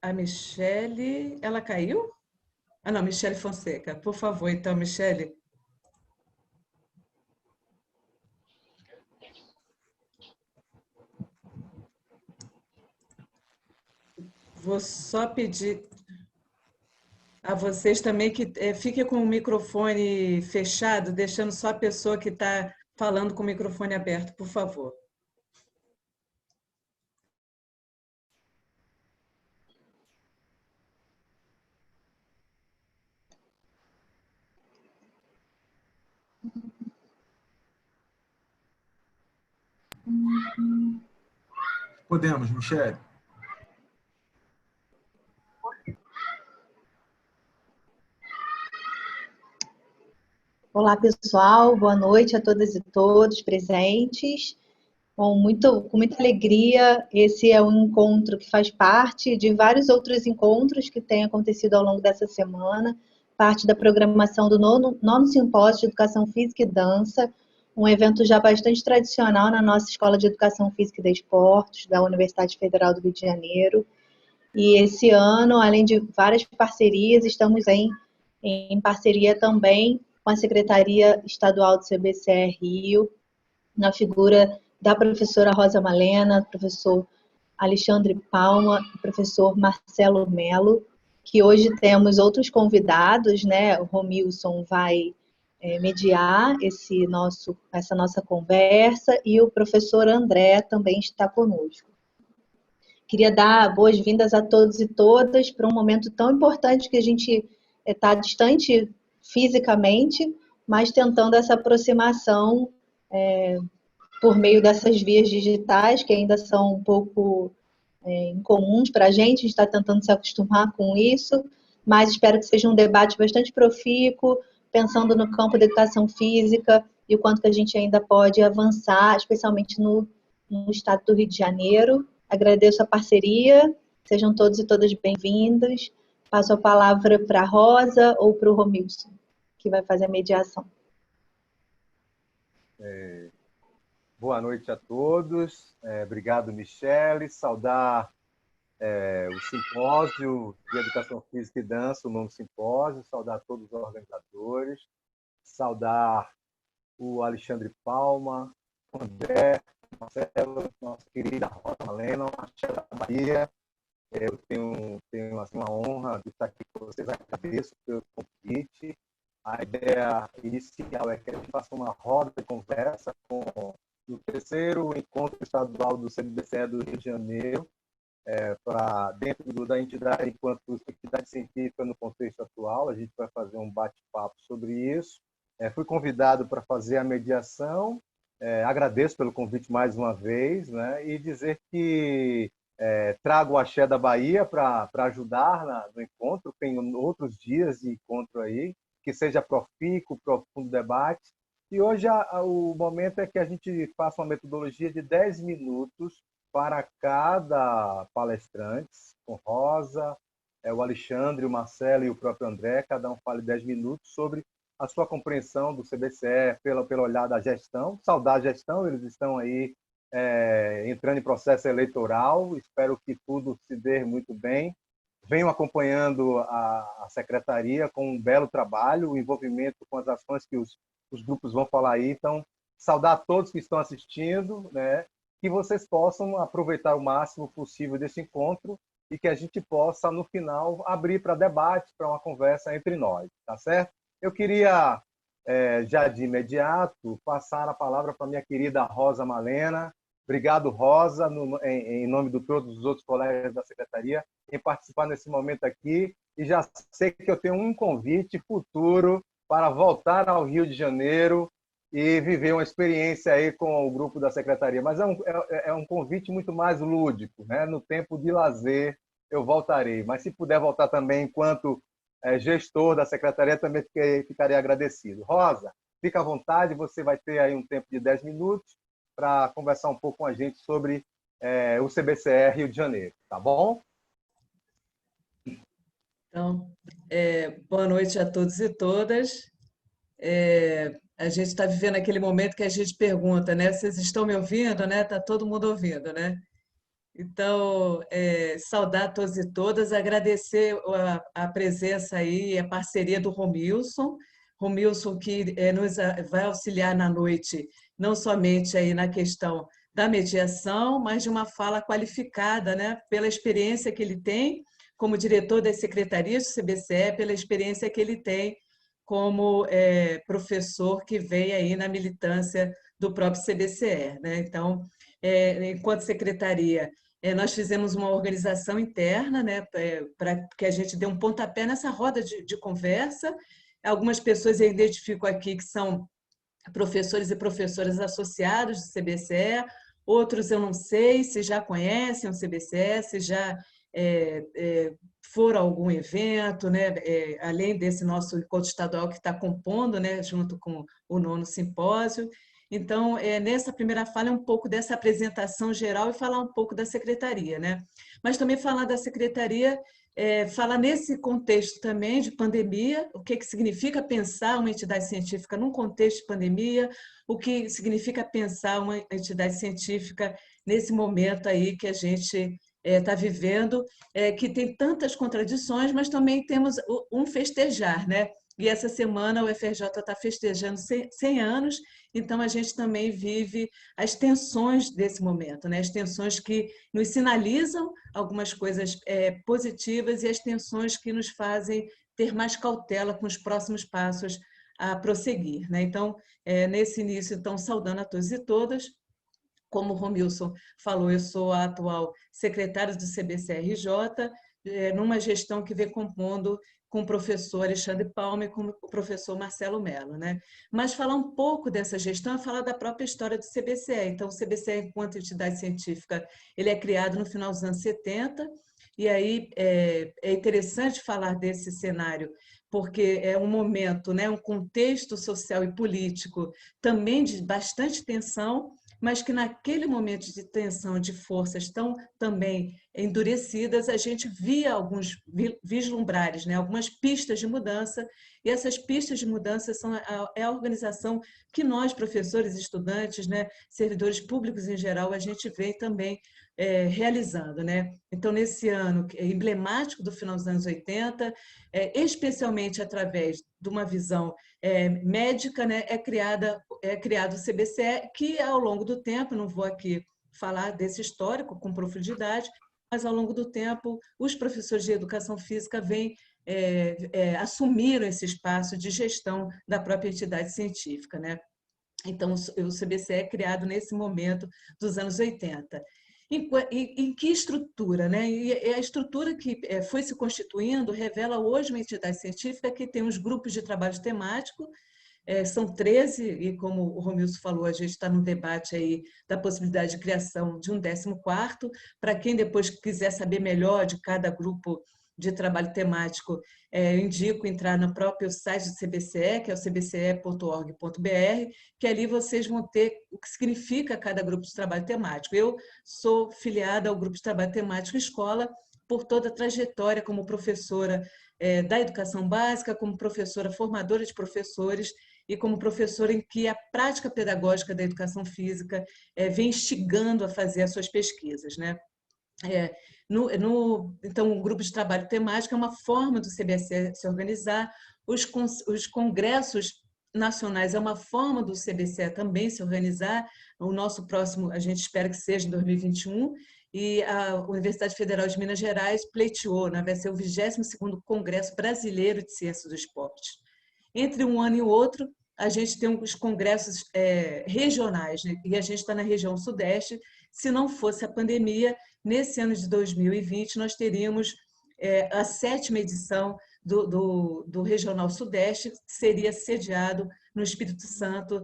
A Michele, ela caiu? Ah, não, Michele Fonseca. Por favor, então, Michele. Vou só pedir a vocês também que fiquem com o microfone fechado, deixando só a pessoa que está falando com o microfone aberto, por favor. Podemos, Michele. Olá, pessoal. Boa noite a todas e todos presentes. Bom, com muita alegria, esse é um encontro que faz parte de vários outros encontros que têm acontecido ao longo dessa semana, parte da programação do nono Simpósio de Educação Física e Dança, um evento já bastante tradicional na nossa Escola de Educação Física e Desportos, da Universidade Federal do Rio de Janeiro. E esse ano, além de várias parcerias, estamos em parceria também com a Secretaria Estadual do CBCE Rio, na figura da professora Rosa Malena, professor Alexandre Palma, professor Marcelo Melo, que hoje temos outros convidados, né? O Romilson vai mediar essa nossa conversa e o professor André também está conosco. Queria dar boas-vindas a todos e todas para um momento tão importante que a gente está distante fisicamente, mas tentando essa aproximação por meio dessas vias digitais, que ainda são um pouco incomuns para a gente está tentando se acostumar com isso, mas espero que seja um debate bastante profícuo, pensando no campo da educação física e o quanto que a gente ainda pode avançar, especialmente no estado do Rio de Janeiro. Agradeço a parceria, sejam todos e todas bem-vindos. Passo a palavra para a Rosa ou para o Romilson, que vai fazer a mediação. Boa noite a todos. Obrigado, Michele. Saudar o Simpósio de Educação Física e Dança, o nono simpósio. Saudar todos os organizadores. Saudar o Alexandre Palma, o André, o Marcelo, nossa querida Rosa Malena, a da Bahia. Eu tenho assim, uma honra de estar aqui com vocês. Agradeço pelo convite. A ideia inicial é que a gente faça uma roda de conversa com o terceiro encontro estadual do CBCE do Rio de Janeiro, para dentro da entidade enquanto entidade científica no contexto atual. A gente vai fazer um bate-papo sobre isso. Fui convidado para fazer a mediação. Agradeço pelo convite mais uma vez, né? E dizer que trago o Axé da Bahia para ajudar no encontro. Tem outros dias de encontro aí, que seja profícuo, profundo debate. E hoje o momento é que a gente faça uma metodologia de 10 minutos para cada palestrante, com Rosa, o Alexandre, o Marcelo e o próprio André. Cada um fale 10 minutos sobre a sua compreensão do CBCE pelo olhar da gestão. Saudar a gestão, eles estão aí entrando em processo eleitoral. Espero que tudo se dê muito bem. Venho acompanhando a secretaria com um belo trabalho, o envolvimento com as ações que os grupos vão falar aí. Então, saudar a todos que estão assistindo, né? Que vocês possam aproveitar o máximo possível desse encontro e que a gente possa, no final, abrir para debate, para uma conversa entre nós, tá certo? Eu queria, já de imediato, passar a palavra para a minha querida Rosa Malena. Obrigado, Rosa, em nome de todos os outros colegas da secretaria, em participar nesse momento aqui. E já sei que eu tenho um convite futuro para voltar ao Rio de Janeiro e viver uma experiência aí com o grupo da secretaria. Mas é um convite muito mais lúdico, né? No tempo de lazer eu voltarei. Mas se puder voltar também enquanto gestor da secretaria, também ficarei agradecido. Rosa, fica à vontade, você vai ter aí um tempo de 10 minutos para conversar um pouco com a gente sobre o CBCE Rio de Janeiro, tá bom? Então, boa noite a todos e todas. A gente está vivendo aquele momento que a gente pergunta, né? Vocês estão me ouvindo, né? Está todo mundo ouvindo, né? Então, saudar todos e todas, agradecer a presença aí, a parceria do Romilson. Romilson que vai auxiliar na noite, não somente aí na questão da mediação, mas de uma fala qualificada, né, pela experiência que ele tem como diretor das secretarias do CBCE, pela experiência que ele tem como professor que vem aí na militância do próprio CBCE, né? Então, enquanto secretaria, nós fizemos uma organização interna, né, para que a gente dê um pontapé nessa roda de conversa. Algumas pessoas eu identifico aqui que são professores e professoras associados do CBCE, outros eu não sei se já conhecem o CBCE, se já foram a algum evento, né, além desse nosso encontro estadual que está compondo, né, junto com o 9º simpósio. Então, nessa primeira fala é um pouco dessa apresentação geral e falar um pouco da secretaria, né? Mas também falar da secretaria, falar nesse contexto também de pandemia, o que significa pensar uma entidade científica num contexto de pandemia, o que significa pensar uma entidade científica nesse momento aí que a gente está vivendo, que tem tantas contradições, mas também temos um festejar, né? E essa semana o FRJ está festejando 100 anos, então a gente também vive as tensões desse momento, né? As tensões que nos sinalizam algumas coisas positivas e as tensões que nos fazem ter mais cautela com os próximos passos a prosseguir, né? Então, nesse início, então, saudando a todos e todas. Como o Romilson falou, eu sou a atual secretária do CBCRJ, numa gestão que vem compondo com o professor Alexandre Palma e com o professor Marcelo Mello, né? Mas falar um pouco dessa gestão é falar da própria história do CBCE. Então, o CBCE, enquanto entidade científica, ele é criado no final dos anos 70, e aí é interessante falar desse cenário, porque é um momento, né, um contexto social e político também de bastante tensão, mas que naquele momento de tensão, de forças tão também endurecidas, a gente via alguns vislumbrares, né? Algumas pistas de mudança, e essas pistas de mudança é a organização que nós, professores, estudantes, né, servidores públicos em geral, a gente vem também realizando, né? Então, nesse ano emblemático do final dos anos 80, especialmente através de uma visão médica, né, é criado o CBCE, que ao longo do tempo, não vou aqui falar desse histórico com profundidade, mas ao longo do tempo os professores de educação física assumiram esse espaço de gestão da própria entidade científica, né? Então, o CBCE é criado nesse momento dos anos 80. Em que estrutura, né? E a estrutura que foi se constituindo revela hoje uma entidade científica que tem os grupos de trabalho temático, são 13, e como o Romilson falou, a gente está no debate aí da possibilidade de criação de um 14º. Para quem depois quiser saber melhor de cada grupo de trabalho temático, eu indico entrar no próprio site do CBCE, que é o cbce.org.br, que ali vocês vão ter o que significa cada grupo de trabalho temático. Eu sou filiada ao grupo de trabalho temático Escola, por toda a trajetória como professora da educação básica, como professora formadora de professores e como professora em que a prática pedagógica da educação física vem instigando a fazer as suas pesquisas, né? Então, o grupo de trabalho temático é uma forma do CBCE se organizar, os congressos nacionais é uma forma do CBCE também se organizar. O nosso próximo, a gente espera que seja em 2021, e a Universidade Federal de Minas Gerais pleiteou, né, vai ser o 22º Congresso Brasileiro de Ciências do Esporte. Entre um ano e o outro, a gente tem os congressos regionais, né? E a gente está na região sudeste. Se não fosse a pandemia, nesse ano de 2020, nós teríamos a 7ª edição do Regional Sudeste, que seria sediado no Espírito Santo,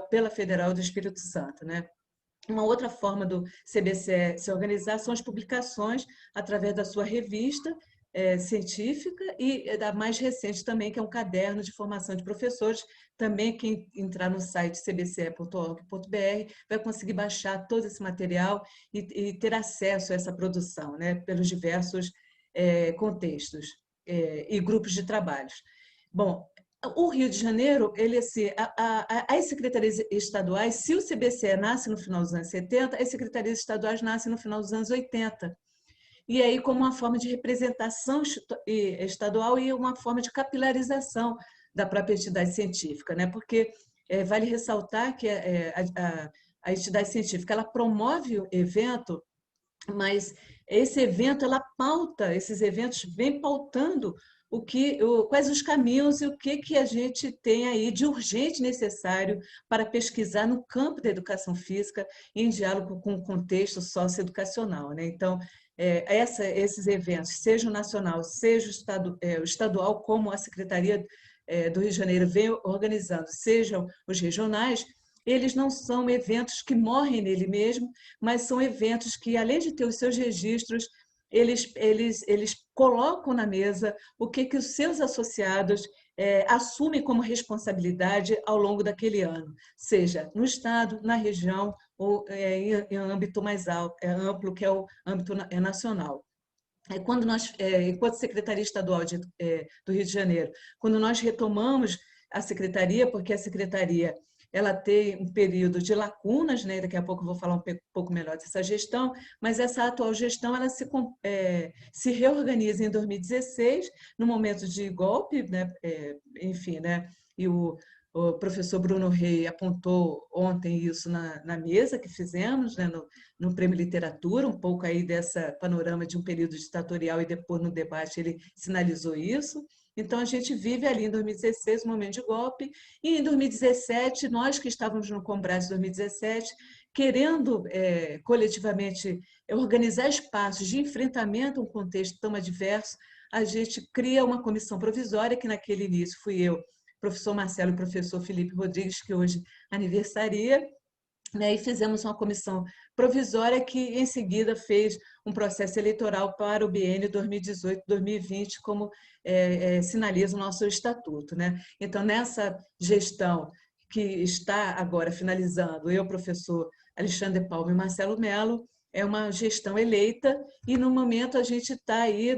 pela Federal do Espírito Santo, né? Uma outra forma do CBCE se organizar são as publicações através da sua revista científica e da mais recente também, que é um caderno de formação de professores. Também quem entrar no site cbce.org.br vai conseguir baixar todo esse material e ter acesso a essa produção, né, pelos diversos contextos e grupos de trabalhos. Bom, O Rio de Janeiro, ele, assim, as secretarias estaduais, se o CBCE nasce no final dos anos 70, as secretarias estaduais nascem no final dos anos 80. E aí, como uma forma de representação estadual e uma forma de capilarização da própria entidade científica, né? Porque vale ressaltar que a entidade científica ela promove o evento, mas esse evento ela pauta, esses eventos vêm pautando quais os caminhos e o que a gente tem aí de urgente necessário para pesquisar no campo da educação física em diálogo com o contexto socioeducacional, né? Então, esses eventos, seja o nacional, seja o estadual, como a Secretaria do Rio de Janeiro vem organizando, sejam os regionais, eles não são eventos que morrem nele mesmo, mas são eventos que, além de ter os seus registros, eles colocam na mesa o que os seus associados assumem como responsabilidade ao longo daquele ano, seja no Estado, na região ou em âmbito mais amplo, que é o âmbito nacional. Quando nós, enquanto Secretaria Estadual do Rio de Janeiro, quando nós retomamos a Secretaria, porque a Secretaria ela tem um período de lacunas, né? Daqui a pouco eu vou falar um pouco melhor dessa gestão, mas essa atual gestão ela se reorganiza em 2016, no momento de golpe, né? Enfim, né? E o professor Bruno Rey apontou ontem isso na mesa que fizemos, né? No Prêmio Literatura, um pouco aí dessa panorama de um período ditatorial e depois no debate ele sinalizou isso. Então, a gente vive ali em 2016 um momento de golpe, e em 2017, nós que estávamos no Congresso de 2017, querendo coletivamente organizar espaços de enfrentamento a um contexto tão adverso, a gente cria uma comissão provisória, que naquele início fui eu, professor Marcelo e o professor Felipe Rodrigues, que hoje aniversaria, né, e fizemos uma comissão provisória que, em seguida, fez um processo eleitoral para o biênio 2018-2020, como sinaliza o nosso estatuto, né? Então, nessa gestão que está agora finalizando, eu, professor Alexandre Palma e Marcelo Mello, é uma gestão eleita e, no momento, a gente está aí,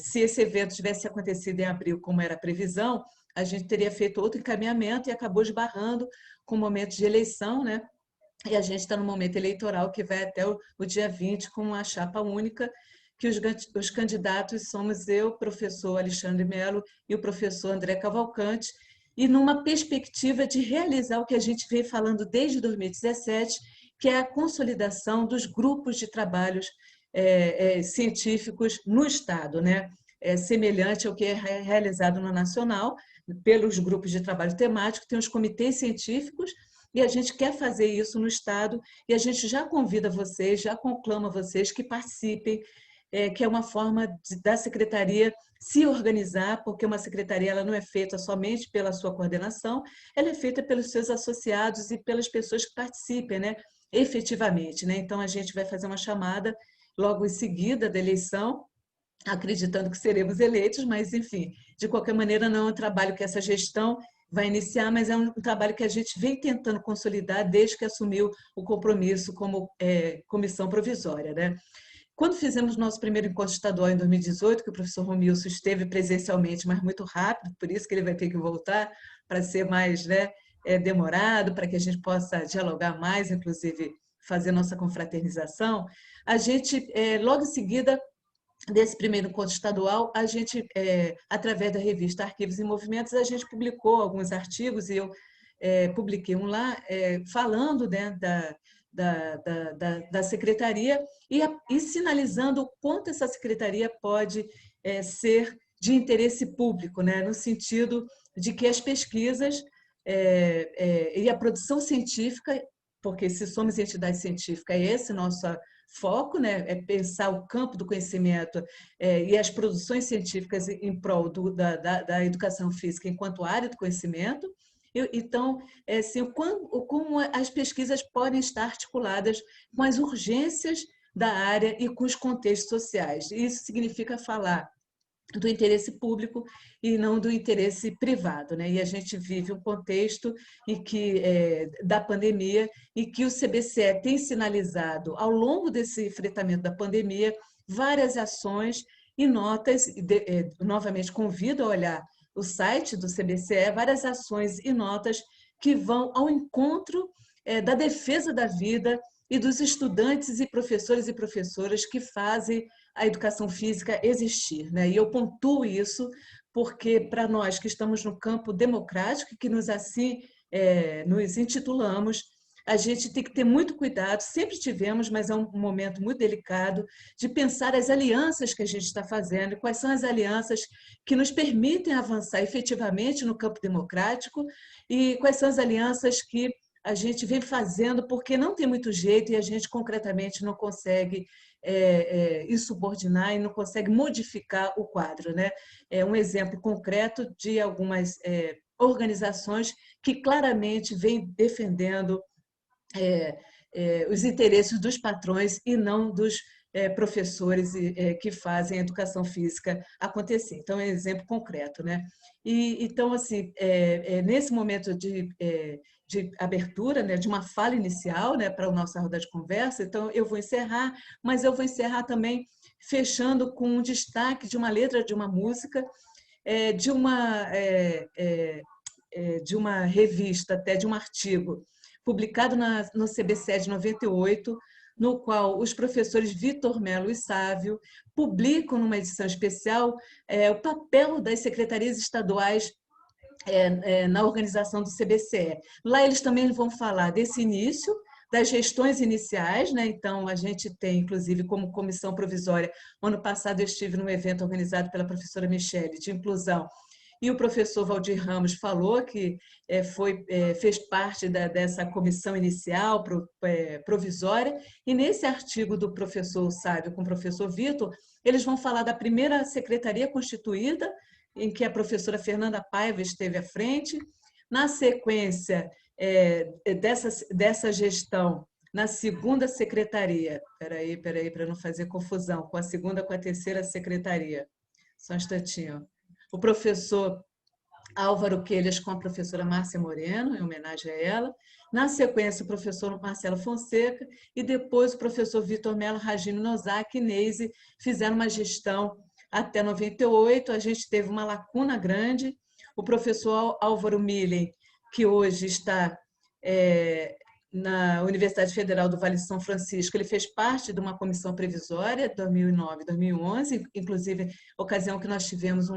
se esse evento tivesse acontecido em abril, como era a previsão, a gente teria feito outro encaminhamento e acabou esbarrando com o momento de eleição, né? E a gente está no momento eleitoral que vai até o dia 20 com uma chapa única, que os candidatos somos eu, professor Alexandre Mello e o professor André Cavalcante, e numa perspectiva de realizar o que a gente vem falando desde 2017, que é a consolidação dos grupos de trabalhos científicos no Estado, né? Semelhante ao que é realizado no Nacional, pelos grupos de trabalho temático, tem os comitês científicos, e a gente quer fazer isso no Estado, e a gente já convida vocês, já conclama vocês que participem, que é uma forma da Secretaria se organizar, porque uma secretaria ela não é feita somente pela sua coordenação, ela é feita pelos seus associados e pelas pessoas que participem, né, efetivamente, né? Então, a gente vai fazer uma chamada logo em seguida da eleição, acreditando que seremos eleitos, mas, enfim, de qualquer maneira, não é um trabalho que essa gestão vai iniciar, mas é um trabalho que a gente vem tentando consolidar desde que assumiu o compromisso como comissão provisória, né? Quando fizemos nosso primeiro encontro estadual em 2018, que o professor Romilson esteve presencialmente, mas muito rápido, por isso que ele vai ter que voltar para ser mais, né, demorado, para que a gente possa dialogar mais, inclusive fazer nossa confraternização, a gente, logo em seguida desse primeiro encontro estadual, a gente, através da revista Arquivos e Movimentos, a gente publicou alguns artigos, e eu publiquei um lá, falando, né, da secretaria e sinalizando o quanto essa secretaria pode ser de interesse público, né, no sentido de que as pesquisas e a produção científica, porque se somos entidade científica, é esse nosso foco, né, é pensar o campo do conhecimento e as produções científicas em prol da educação física enquanto área do conhecimento. Então, assim, como as pesquisas podem estar articuladas com as urgências da área e com os contextos sociais. Isso significa falar do interesse público e não do interesse privado, né? E a gente vive um contexto em que da pandemia, e que o CBCE tem sinalizado ao longo desse enfrentamento da pandemia várias ações e notas. Novamente convido a olhar o site do CBCE várias ações e notas que vão ao encontro da defesa da vida e dos estudantes e professoras que fazem a educação física existir, né? E eu pontuo isso porque, para nós que estamos no campo democrático, que nos assim nos intitulamos, a gente tem que ter muito cuidado, sempre tivemos, mas é um momento muito delicado, de pensar as alianças que a gente está fazendo, quais são as alianças que nos permitem avançar efetivamente no campo democrático e quais são as alianças que a gente vem fazendo porque não tem muito jeito e a gente concretamente não consegue insubordinar e não consegue modificar o quadro, né? É um exemplo concreto de algumas organizações que claramente vêm defendendo os interesses dos patrões e não dos professores que fazem a educação física acontecer. Então, é um exemplo concreto, né? E, então, assim, nesse momento de abertura, né, de uma fala inicial, né, para a nossa roda de conversa, então eu vou encerrar, mas eu vou encerrar também fechando com um destaque de uma letra de uma música, de uma revista, até de um artigo publicado no CBCE de 98, no qual os professores Vitor Melo e Sávio publicam, numa edição especial, o papel das secretarias estaduais na organização do CBCE. Lá eles também vão falar desse início, das gestões iniciais, né? Então, a gente tem, inclusive, como comissão provisória, ano passado eu estive num evento organizado pela professora Michele, de inclusão, e o professor Valdir Ramos falou que fez parte dessa comissão inicial provisória, e nesse artigo do professor Sávio com o professor Vitor, eles vão falar da primeira secretaria constituída, em que a professora Fernanda Paiva esteve à frente. Na sequência dessa gestão, na segunda secretaria, peraí, para não fazer confusão, com a segunda com a terceira secretaria, só um instantinho, o professor Álvaro Quelhas com a professora Márcia Moreno, em homenagem a ela. Na sequência, o professor Marcelo Fonseca e depois o professor Vitor Melo, Ragino Nozaki e Neise fizeram uma gestão até 98. A gente teve uma lacuna grande. O professor Álvaro Millen, que hoje está na Universidade Federal do Vale de São Francisco, ele fez parte de uma comissão previsória, 2009, 2011, inclusive, ocasião que nós tivemos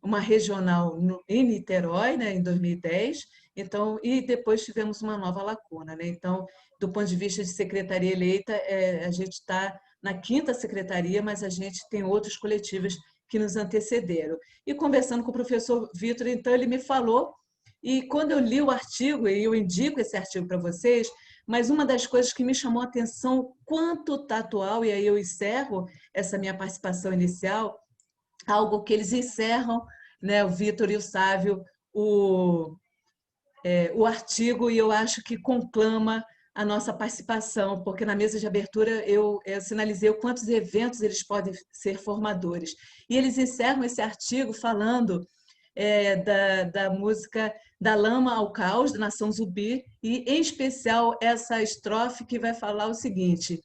uma regional em Niterói, né, em 2010, então, e depois tivemos uma nova lacuna, né? Então, do ponto de vista de secretaria eleita, a gente está na quinta secretaria, mas a gente tem outros coletivos que nos antecederam. E conversando com o professor Vitor, então, ele me falou, e quando eu li o artigo, e eu indico esse artigo para vocês, mas uma das coisas que me chamou a atenção, quanto está atual, e aí eu encerro essa minha participação inicial, algo que eles encerram, né, o Vitor e o Sávio, o artigo, e eu acho que conclama a nossa participação, porque na mesa de abertura eu sinalizei o quantos eventos eles podem ser formadores. E eles encerram esse artigo falando da música Da Lama ao Caos, da Nação Zumbi, e, em especial, essa estrofe que vai falar o seguinte: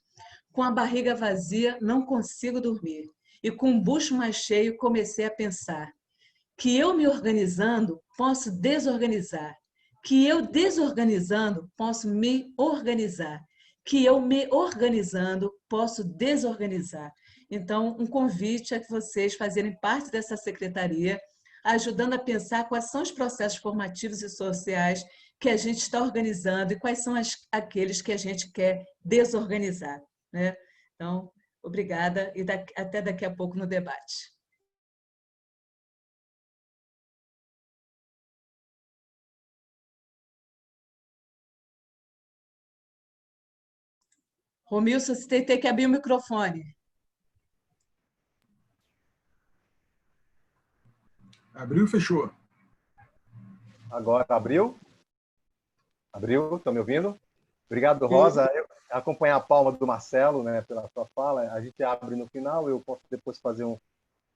com a barriga vazia, não consigo dormir. E com o bucho mais cheio, comecei a pensar que eu me organizando posso desorganizar, que eu desorganizando posso me organizar, que eu me organizando posso desorganizar. Então, um convite a que vocês fazerem parte dessa secretaria, ajudando a pensar quais são os processos formativos e sociais que a gente está organizando e quais são aqueles que a gente quer desorganizar, né? Então, obrigada e até daqui a pouco no debate. Romilson, você tem que abrir o microfone. Abriu e fechou. Agora abriu? Abriu? Estão me ouvindo? Obrigado, Rosa. Eu acompanhar a palma do Marcelo, né, pela sua fala. A gente abre no final, eu posso depois fazer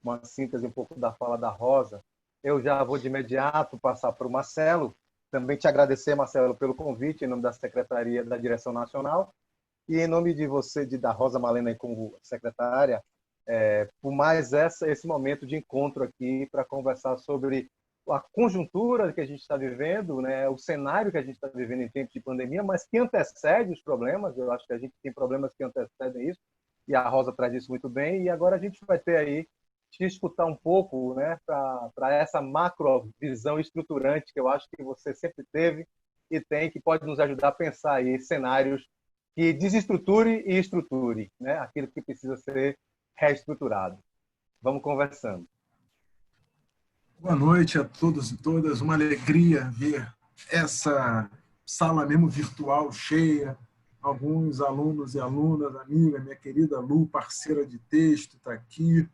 uma síntese um pouco da fala da Rosa. Eu já vou de imediato passar para o Marcelo. Também te agradecer, Marcelo, pelo convite em nome da Secretaria da Direção Nacional e em nome de você, da Rosa Malena como secretária. por mais esse momento de encontro aqui para conversar sobre a conjuntura que a gente está vivendo, né, o cenário que a gente está vivendo em tempos de pandemia, mas que antecede os problemas. Eu acho que a gente tem problemas que antecedem isso, e a Rosa traz isso muito bem. E agora a gente vai ter aí te escutar um pouco, né, para essa macrovisão estruturante que eu acho que você sempre teve e tem, que pode nos ajudar a pensar aí cenários que desestruture e estruture, né, aquilo que precisa ser reestruturado. Vamos conversando. Boa noite a todos e todas. Uma alegria ver essa sala mesmo virtual cheia. Alguns alunos e alunas, amiga, minha querida Lu, parceira de texto, está aqui.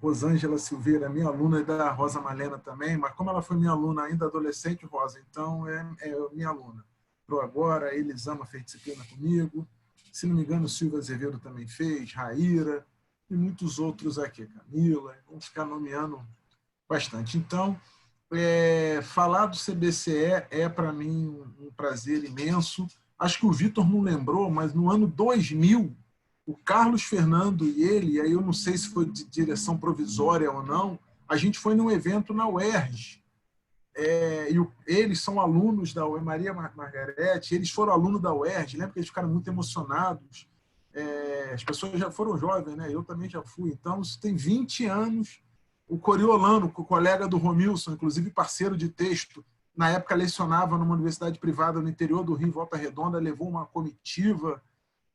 Rosângela Silveira, minha aluna, da Rosa Malena também, mas como ela foi minha aluna ainda adolescente, Rosa, então é minha aluna. Pro agora, a Elisama fez disciplina comigo. Se não me engano, o Silvio Azevedo também fez, Raíra, e muitos outros aqui, Camila. Vamos ficar nomeando bastante. Então, falar do CBCE é, para mim, um prazer imenso. Acho que o Vitor não lembrou, mas no ano 2000, o Carlos Fernando e ele, aí eu não sei se foi de direção provisória ou não, a gente foi num evento na UERJ. Eles são alunos da UERJ, Maria Margarete, eles foram alunos da UERJ, lembra que eles ficaram muito emocionados. As pessoas já foram jovens, né? Eu também já fui. Então, isso tem 20 anos. O Coriolano, o colega do Romilson, inclusive parceiro de texto, na época lecionava numa universidade privada no interior do Rio, Volta Redonda, levou uma comitiva.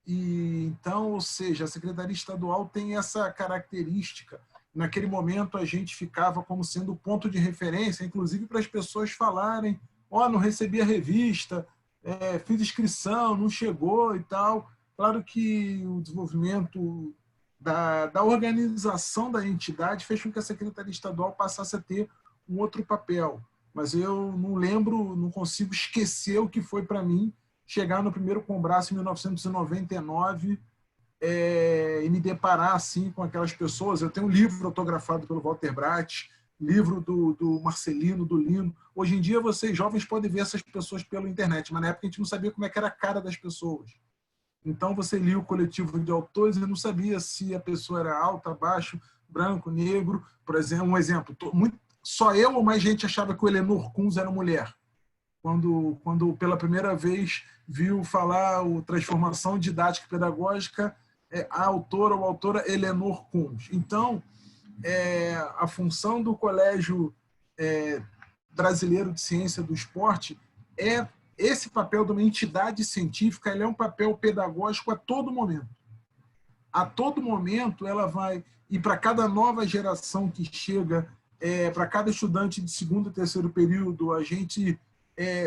E então, ou seja, a Secretaria Estadual tem essa característica. Naquele momento, a gente ficava como sendo o ponto de referência, inclusive para as pessoas falarem: não recebi a revista, fiz inscrição, não chegou e tal. Claro que o desenvolvimento da organização da entidade fez com que a Secretaria Estadual passasse a ter um outro papel. Mas eu não lembro, não consigo esquecer o que foi para mim chegar no primeiro Combraço em 1999 e me deparar assim com aquelas pessoas. Eu tenho um livro autografado pelo Walter Bratt, livro do Marcelino, do Lino. Hoje em dia, vocês jovens podem ver essas pessoas pela internet, mas na época a gente não sabia como é que era a cara das pessoas. Então, você lia o coletivo de autores e não sabia se a pessoa era alta, baixo, branco, negro. Por exemplo, um exemplo, só eu ou mais gente achava que o Eleanor Kunz era mulher. Quando pela primeira vez viu falar o Transformação Didática e Pedagógica, a autora ou autora Eleanor Kunz. Então, a função do Colégio Brasileiro de Ciência do Esporte é esse papel de uma entidade científica. Ele é um papel pedagógico a todo momento. A todo momento ela vai, e para cada nova geração que chega, para cada estudante de segundo e terceiro período, a gente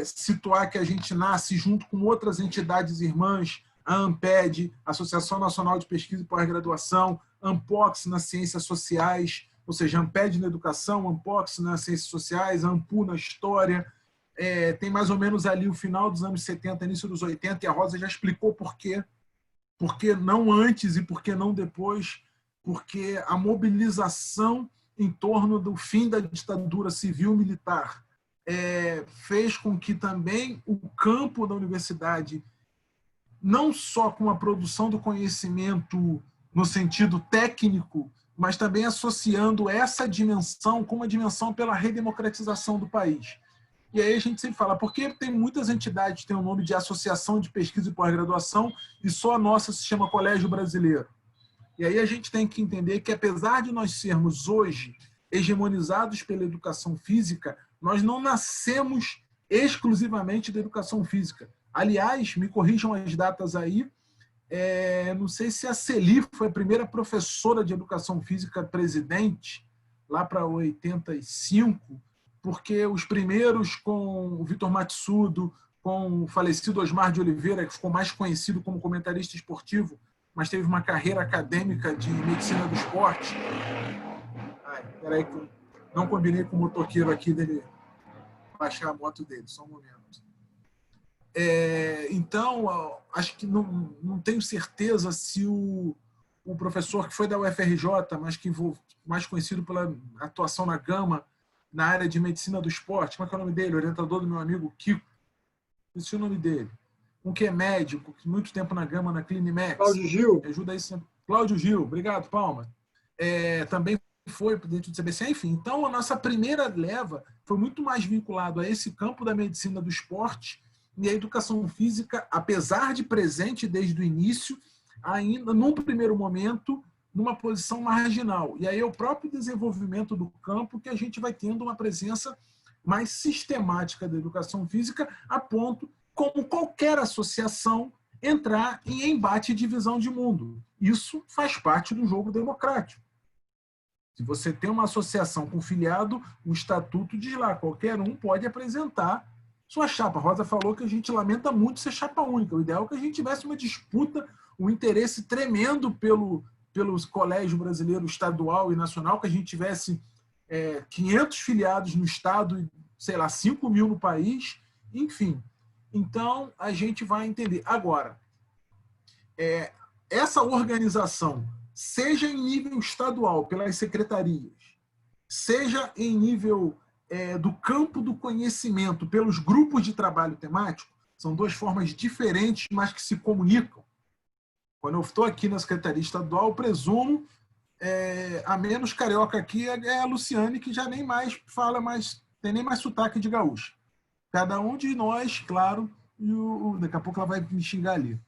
situar que a gente nasce junto com outras entidades irmãs, a ANPED, Associação Nacional de Pesquisa e Pós-Graduação, ANPOX nas Ciências Sociais, ou seja, ANPED na Educação, ANPOX nas Ciências Sociais, ANPU na História. Tem mais ou menos ali o final dos anos 70, início dos 80, e a Rosa já explicou por quê. Por que não antes e por que não depois? Porque a mobilização em torno do fim da ditadura civil-militar fez com que também o campo da universidade, não só com a produção do conhecimento no sentido técnico, mas também associando essa dimensão com uma dimensão pela redemocratização do país. E aí a gente sempre fala, porque tem muitas entidades que têm o nome de Associação de Pesquisa e Pós-Graduação e só a nossa se chama Colégio Brasileiro. E aí a gente tem que entender que, apesar de nós sermos hoje hegemonizados pela educação física, nós não nascemos exclusivamente da educação física. Aliás, me corrijam as datas aí, não sei se a Celi foi a primeira professora de educação física presidente, lá para 85, porque os primeiros com o Vitor Matsudo, com o falecido Osmar de Oliveira, que ficou mais conhecido como comentarista esportivo, mas teve uma carreira acadêmica de medicina do esporte. Peraí, que eu não combinei com o motoqueiro aqui dele baixar a moto dele, só um momento. Então, acho que não tenho certeza se o professor que foi da UFRJ, mas que mais conhecido pela atuação na Gama, na área de medicina do esporte, como é que é o nome dele? O orientador do meu amigo Kiko. Esse é o nome dele. Um que é médico, que muito tempo na Gama, na Clinimex. Cláudio Gil. Me ajuda aí sempre. Cláudio Gil, obrigado, Palma. também foi dentro do CBCE, enfim. Então, a nossa primeira leva foi muito mais vinculado a esse campo da medicina do esporte, e a educação física, apesar de presente desde o início, ainda, num primeiro momento, numa posição marginal. E aí é o próprio desenvolvimento do campo que a gente vai tendo uma presença mais sistemática da educação física, a ponto, como qualquer associação, entrar em embate e divisão de mundo. Isso faz parte do jogo democrático. Se você tem uma associação com filiado, o estatuto diz lá, qualquer um pode apresentar sua chapa. A Rosa falou que a gente lamenta muito ser chapa única. O ideal é que a gente tivesse uma disputa, um interesse tremendo pelos colégios brasileiros estadual e nacional, que a gente tivesse 500 filiados no estado e, sei lá, 5 mil no país, enfim. Então, a gente vai entender. Agora, essa organização, seja em nível estadual, pelas secretarias, seja em nível do campo do conhecimento, pelos grupos de trabalho temático, são duas formas diferentes, mas que se comunicam. Quando eu estou aqui na Secretaria Estadual, eu presumo, a menos carioca aqui é a Luciane, que já nem mais fala, tem nem mais sotaque de gaúcho. Cada um de nós, claro, daqui a pouco ela vai me xingar ali.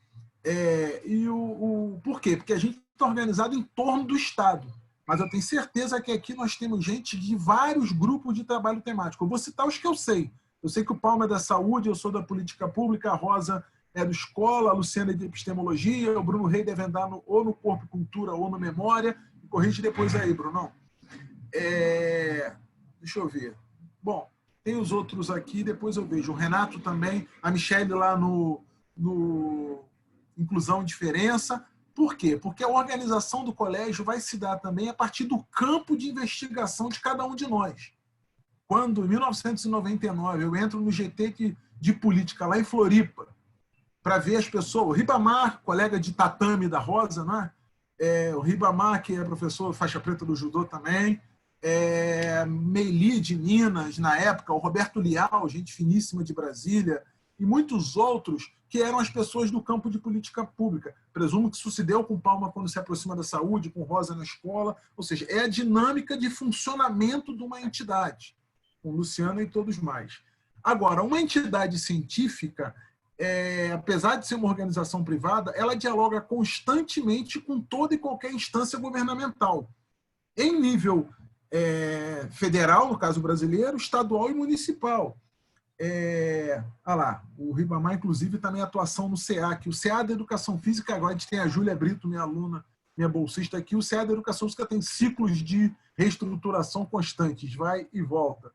Por quê? Porque a gente está organizado em torno do Estado. Mas eu tenho certeza que aqui nós temos gente de vários grupos de trabalho temático. Eu vou citar os que eu sei. Eu sei que o Palma é da saúde, eu sou da política pública, a Rosa é do escola, a Luciana é de epistemologia, o Bruno Rei deve andar ou no corpo e cultura ou no memória. Me corrige depois aí, Brunão. Deixa eu ver. Bom, tem os outros aqui, depois eu vejo. O Renato também, a Michelle lá no Inclusão e Diferença. Por quê? Porque a organização do colégio vai se dar também a partir do campo de investigação de cada um de nós. Quando, em 1999, eu entro no GT de política lá em Floripa, para ver as pessoas, o Ribamar, colega de tatame da Rosa, né? O Ribamar, que é professor faixa preta do judô também, Meili de Minas, na época, o Roberto Lial, gente finíssima de Brasília, e muitos outros que eram as pessoas do campo de política pública. Presumo que isso se deu com Palma quando se aproxima da saúde, com Rosa na escola, ou seja, é a dinâmica de funcionamento de uma entidade, com Luciana e todos mais. Agora, uma entidade científica, apesar de ser uma organização privada, ela dialoga constantemente com toda e qualquer instância governamental, em nível federal, no caso brasileiro, estadual e municipal. O Ribamar, inclusive, também atuação no CEA, o CEA da Educação Física, agora a gente tem a Júlia Brito, minha aluna, minha bolsista aqui, o CEA da Educação Física tem ciclos de reestruturação constantes, vai e volta.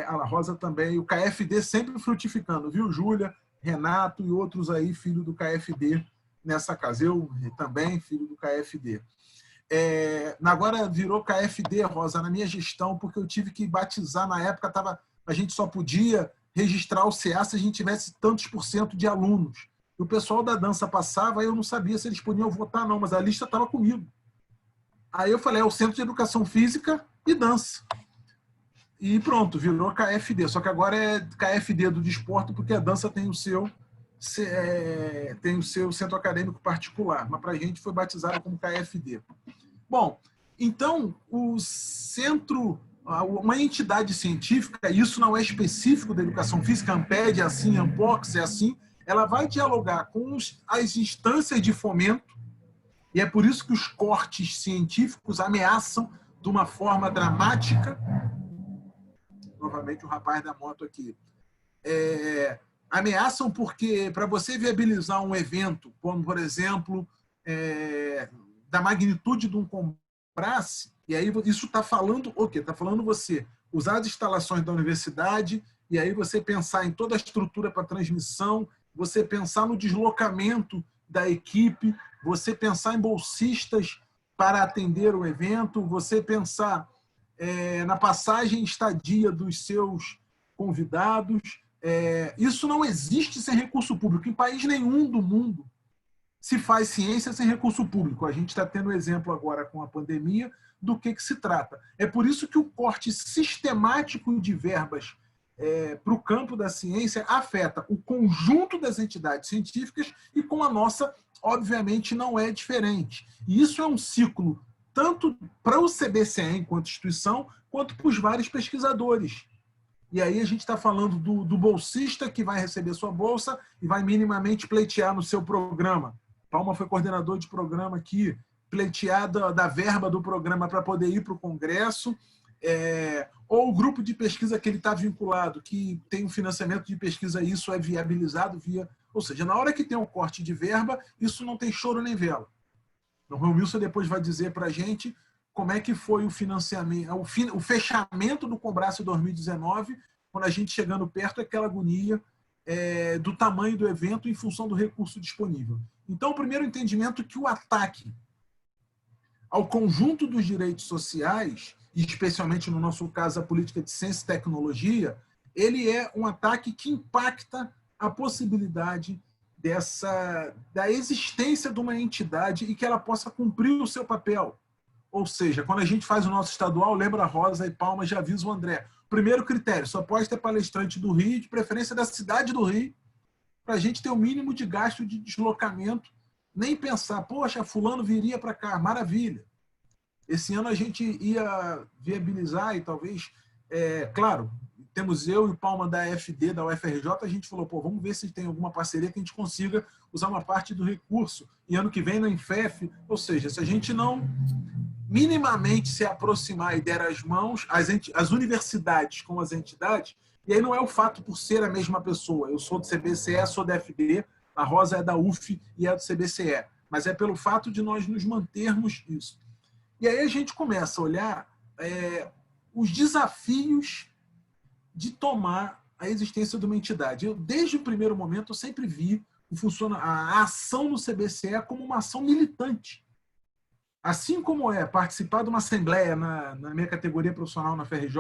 A Rosa também, o KFD sempre frutificando, viu, Júlia, Renato e outros aí, filho do KFD nessa casa, eu também, filho do KFD. Agora virou KFD, Rosa, na minha gestão, porque eu tive que batizar, na época a gente só podia registrar o CA se a gente tivesse tantos % de alunos. E o pessoal da dança passava, eu não sabia se eles podiam votar, não, mas a lista estava comigo. Aí eu falei, é o Centro de Educação Física e Dança. E pronto, virou KFD. Só que agora é KFD do desporto, porque a dança tem o seu centro acadêmico particular. Mas para a gente foi batizado como KFD. Bom, então, o centro... Uma entidade científica, isso não é específico da educação física, a Amped é assim, a Ampox é assim, ela vai dialogar com as instâncias de fomento, e é por isso que os cortes científicos ameaçam de uma forma dramática. Novamente o rapaz da moto aqui. Ameaçam porque, para você viabilizar um evento, como, por exemplo, da magnitude de um Comprace, e aí isso está falando o quê? Está falando você usar as instalações da universidade e aí você pensar em toda a estrutura para transmissão, você pensar no deslocamento da equipe, você pensar em bolsistas para atender o evento, você pensar na passagem e estadia dos seus convidados. Isso não existe sem recurso público. Em país nenhum do mundo se faz ciência sem recurso público. A gente está tendo exemplo agora com a pandemia do que se trata. É por isso que o corte sistemático de verbas para o campo da ciência afeta o conjunto das entidades científicas e com a nossa, obviamente, não é diferente. E isso é um ciclo tanto para o CBCE enquanto instituição, quanto para os vários pesquisadores. E aí a gente está falando do bolsista que vai receber sua bolsa e vai minimamente pleitear no seu programa. Palma foi coordenador de programa aqui, pleitear da verba do programa para poder ir para o Congresso, ou o grupo de pesquisa que ele está vinculado, que tem um financiamento de pesquisa, isso é viabilizado via... Ou seja, na hora que tem um corte de verba, isso não tem choro nem vela. O Romilson depois vai dizer para a gente como é que foi o financiamento, o fechamento do Combrace 2019, quando a gente chegando perto, aquela agonia do tamanho do evento em função do recurso disponível. Então, o primeiro entendimento é que o ataque ao conjunto dos direitos sociais, e especialmente no nosso caso a política de ciência e tecnologia, ele é um ataque que impacta a possibilidade da existência de uma entidade e que ela possa cumprir o seu papel. Ou seja, quando a gente faz o nosso estadual, lembra Rosa e Palma, já avisa o André. Primeiro critério, só pode ter palestrante do Rio, de preferência da cidade do Rio, para a gente ter o mínimo de gasto de deslocamento, nem pensar, poxa, fulano viria para cá, maravilha. Esse ano a gente ia viabilizar e talvez, claro, temos eu e o Palma da FD, da UFRJ, a gente falou, pô, vamos ver se tem alguma parceria que a gente consiga usar uma parte do recurso. E ano que vem na Infef, ou seja, se a gente não minimamente se aproximar e der as mãos, as universidades com as entidades, e aí não é o fato por ser a mesma pessoa, eu sou do CBCE, sou da FD, a Rosa é da UF e é do CBCE, mas é pelo fato de nós nos mantermos isso. E aí a gente começa a olhar os desafios de tomar a existência de uma entidade. Eu, desde o primeiro momento, eu sempre vi a ação no CBCE como uma ação militante. Assim como participar de uma assembleia na minha categoria profissional na FRJ,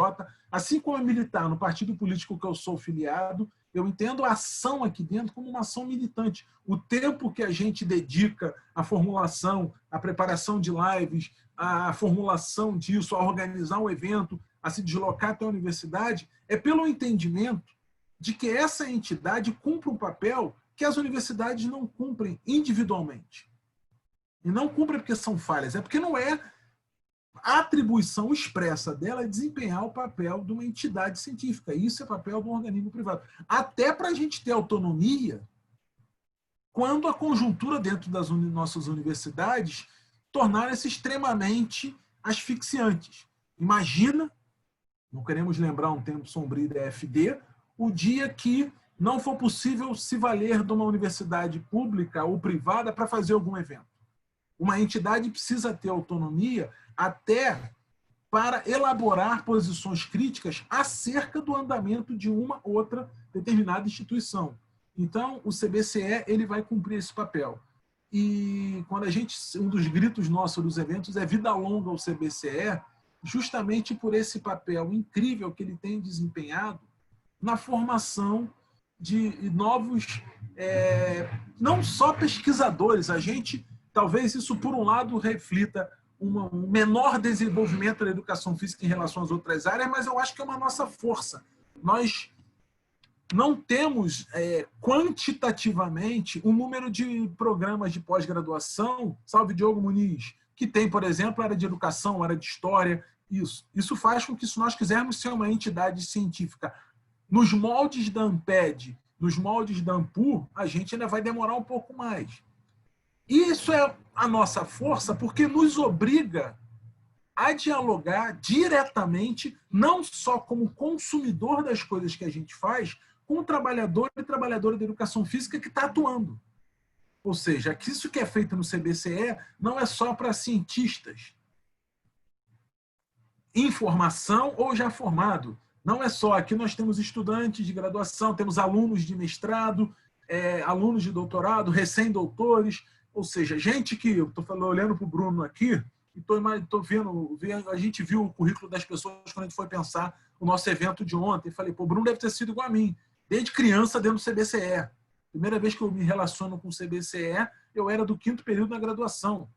assim como é militar no partido político que eu sou filiado, eu entendo a ação aqui dentro como uma ação militante. O tempo que a gente dedica à formulação, à preparação de lives, à formulação disso, a organizar um evento, a se deslocar até a universidade, é pelo entendimento de que essa entidade cumpre um papel que as universidades não cumprem individualmente. E não cumprem porque são falhas, é porque não é a atribuição expressa dela desempenhar o papel de uma entidade científica. Isso é papel de um organismo privado. Até para a gente ter autonomia quando a conjuntura dentro das nossas universidades tornar-se extremamente asfixiantes. Imagina, não queremos lembrar um tempo sombrio da FD, o dia que não for possível se valer de uma universidade pública ou privada para fazer algum evento. Uma entidade precisa ter autonomia até para elaborar posições críticas acerca do andamento de uma outra determinada instituição. Então, o CBCE ele vai cumprir esse papel. E quando um dos gritos nossos dos eventos é vida longa ao CBCE, justamente por esse papel incrível que ele tem desempenhado na formação de novos, não só pesquisadores, talvez isso, por um lado, reflita um menor desenvolvimento da educação física em relação às outras áreas, mas eu acho que é uma nossa força. Nós não temos quantitativamente um número de programas de pós-graduação, salve Diogo Muniz, que tem, por exemplo, área de educação, área de história. Isso faz com que, se nós quisermos ser uma entidade científica nos moldes da ANPED, nos moldes da ANPU, a gente ainda vai demorar um pouco mais. E isso é a nossa força porque nos obriga a dialogar diretamente, não só como consumidor das coisas que a gente faz, com o trabalhador e trabalhadora da educação física que está atuando. Ou seja, que isso que é feito no CBCE não é só para cientistas em formação ou já formado. Não é só, aqui nós temos estudantes de graduação, temos alunos de mestrado, alunos de doutorado, recém-doutores, ou seja, gente que, eu estou olhando para o Bruno aqui, e estou vendo, a gente viu o currículo das pessoas quando a gente foi pensar o nosso evento de ontem, e falei, pô, o Bruno deve ter sido igual a mim, desde criança dentro do CBCE. Primeira vez que eu me relaciono com o CBCE, eu era do 5º período na graduação.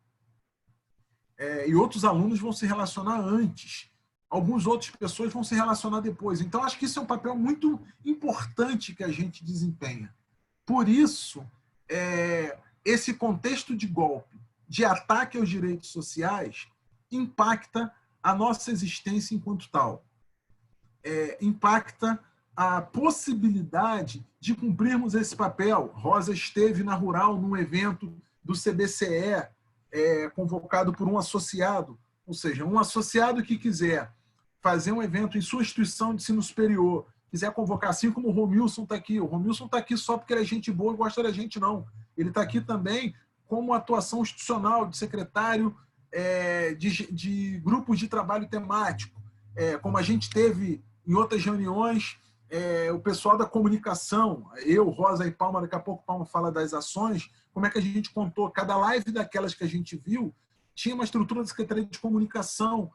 E outros alunos vão se relacionar antes. Algumas outras pessoas vão se relacionar depois. Então, acho que isso é um papel muito importante que a gente desempenha. Por isso, esse contexto de golpe, de ataque aos direitos sociais, impacta a nossa existência enquanto tal. Impacta a possibilidade de cumprirmos esse papel. Rosa esteve na Rural num evento do CBCE, convocado por um associado, ou seja, um associado que quiser fazer um evento em sua instituição de ensino superior, quiser convocar, assim como o Romilson está aqui. O Romilson está aqui só porque ele é gente boa e gosta da gente, não. Ele está aqui também como atuação institucional de secretário de grupos de trabalho temático, como a gente teve em outras reuniões, o pessoal da comunicação, eu, Rosa e Palma, daqui a pouco Palma fala das ações, como é que a gente contou, cada live daquelas que a gente viu, tinha uma estrutura da Secretaria de Comunicação,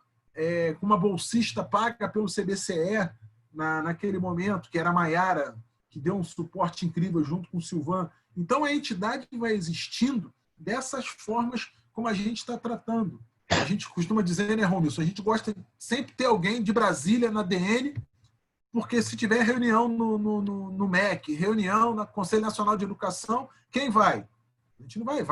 com uma bolsista paga pelo CBCE, naquele momento, que era a Maiara, que deu um suporte incrível junto com o Silvan. Então, a entidade vai existindo dessas formas como a gente está tratando. A gente costuma dizer, né, Romilson, a gente gosta de sempre ter alguém de Brasília na DN, porque se tiver reunião no MEC, reunião no Conselho Nacional de Educação, quem vai? A gente não vai.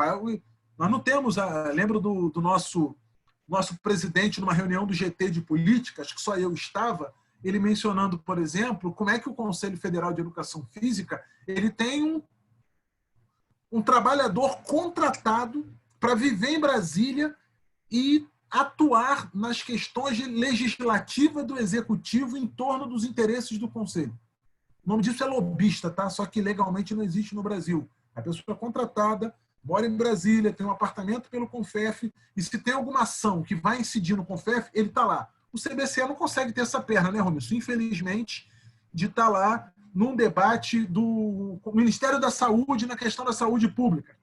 Nós não temos, lembro do nosso presidente numa reunião do GT de Política, acho que só eu estava, ele mencionando, por exemplo, como é que o Conselho Federal de Educação Física ele tem um trabalhador contratado para viver em Brasília e atuar nas questões legislativas do Executivo em torno dos interesses do Conselho. O nome disso é lobista, tá? Só que legalmente não existe no Brasil. A pessoa é contratada, mora em Brasília, tem um apartamento pelo CONFEF, e se tem alguma ação que vai incidir no CONFEF, ele está lá. O CBCE não consegue ter essa perna, né, Romilson? Infelizmente, de estar lá num debate do Ministério da Saúde na questão da saúde pública,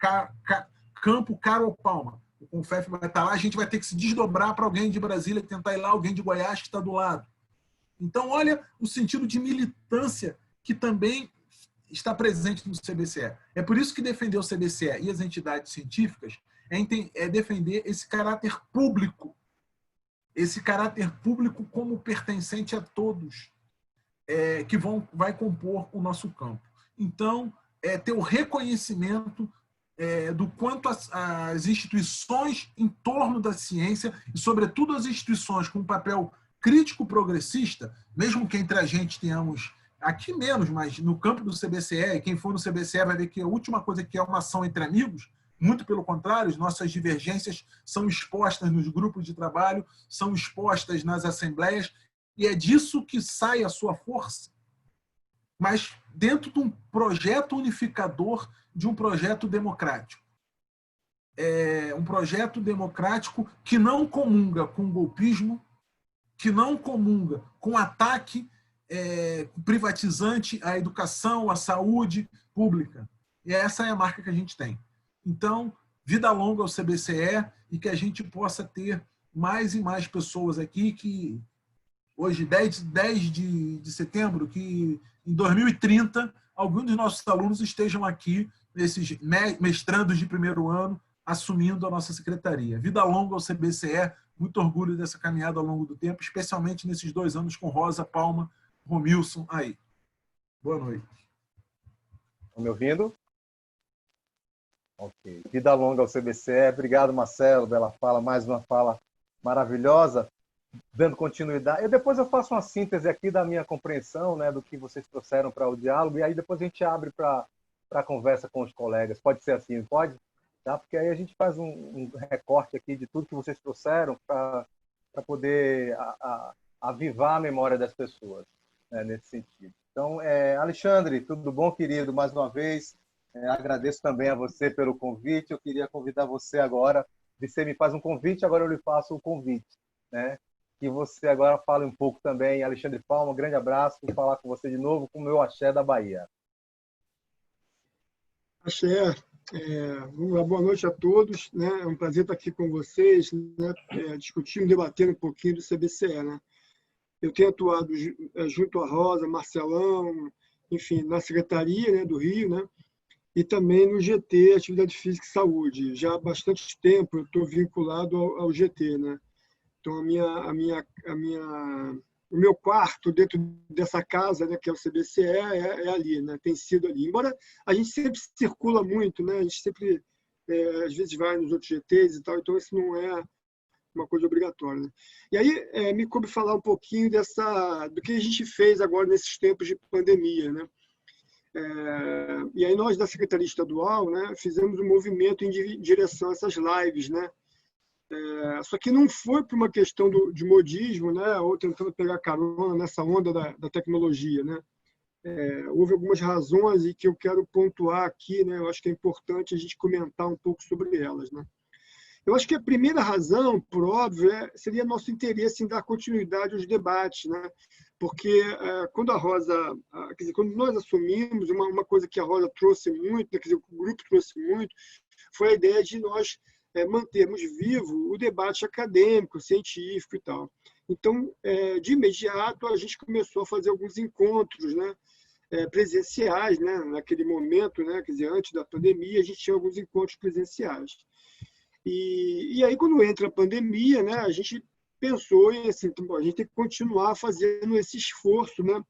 Campo, Caro ou Palma. O CONFEF vai estar lá, a gente vai ter que se desdobrar para alguém de Brasília e tentar ir lá, alguém de Goiás que está do lado. Então, olha o sentido de militância que também está presente no CBCE. É por isso que defender o CBCE e as entidades científicas é defender esse caráter público como pertencente a todos que vai compor o nosso campo. Então, ter o reconhecimento do quanto as instituições em torno da ciência, e sobretudo as instituições com um papel crítico progressista, mesmo que entre a gente tenhamos, aqui menos, mas no campo do CBCE, quem for no CBCE vai ver que a última coisa que é uma ação entre amigos, muito pelo contrário, as nossas divergências são expostas nos grupos de trabalho, são expostas nas assembleias, e é disso que sai a sua força, mas dentro de um projeto unificador, de um projeto democrático. Um projeto democrático que não comunga com golpismo, que não comunga com ataque privatizante à educação, à saúde pública. E essa é a marca que a gente tem. Então, vida longa ao CBCE e que a gente possa ter mais e mais pessoas aqui que hoje, 10 de setembro, que em 2030, alguns dos nossos alunos estejam aqui, esses mestrandos de primeiro ano, assumindo a nossa secretaria. Vida longa ao CBCE, muito orgulho dessa caminhada ao longo do tempo, especialmente nesses 2 anos com Rosa, Palma, Romilson aí. Boa noite. Estão me ouvindo? Ok. Vida longa ao CBCE. Obrigado, Marcelo, bela fala, mais uma fala maravilhosa. Dando continuidade. Depois eu faço uma síntese aqui da minha compreensão, né, do que vocês trouxeram para o diálogo, e aí depois a gente abre para a conversa com os colegas. Pode ser assim, pode? Tá? Porque aí a gente faz um recorte aqui de tudo que vocês trouxeram para poder avivar a memória das pessoas, né, nesse sentido. Então, Alexandre, tudo bom, querido? Mais uma vez, agradeço também a você pelo convite. Eu queria convidar você agora, você me faz um convite, agora eu lhe faço o convite, né? Que você agora fale um pouco também. Alexandre Palma, um grande abraço, vou falar com você de novo com o meu axé da Bahia. Axé, vamos lá, boa noite a todos, né? É um prazer estar aqui com vocês, né? Discutindo, debatendo um pouquinho do CBCE, né? Eu tenho atuado junto a Rosa, Marcelão, enfim, na Secretaria, né, do Rio, né? E também no GT, Atividade Física e Saúde. Já há bastante tempo eu estou vinculado ao GT, né? Então, o meu quarto dentro dessa casa, né, que é o CBCE, é ali, né, tem sido ali. Embora a gente sempre circula muito, né, a gente sempre, às vezes, vai nos outros GTs e tal, então isso não é uma coisa obrigatória. Né? E aí me coube falar um pouquinho do que a gente fez agora nesses tempos de pandemia. Né? E aí nós da Secretaria Estadual, né, fizemos um movimento em direção a essas lives, né? Só que não foi por uma questão de modismo, né, ou tentando pegar carona nessa onda da tecnologia, né? Houve algumas razões e que eu quero pontuar aqui, né? Eu acho que é importante a gente comentar um pouco sobre elas, né? Eu acho que a primeira razão, por óbvio, seria nosso interesse em dar continuidade aos debates, né? Porque quando a Rosa, quer dizer, quando nós assumimos, uma coisa que a Rosa trouxe muito, quer dizer, o grupo trouxe muito, foi a ideia de nós mantermos vivo o debate acadêmico, científico e tal. Então, de imediato, a gente começou a fazer alguns encontros, né? Presenciais, né? Naquele momento, né? Quer dizer, antes da pandemia, a gente tinha alguns encontros presenciais. E aí, quando entra a pandemia, né, a gente pensou em assim, a gente tem que continuar fazendo esse esforço, né,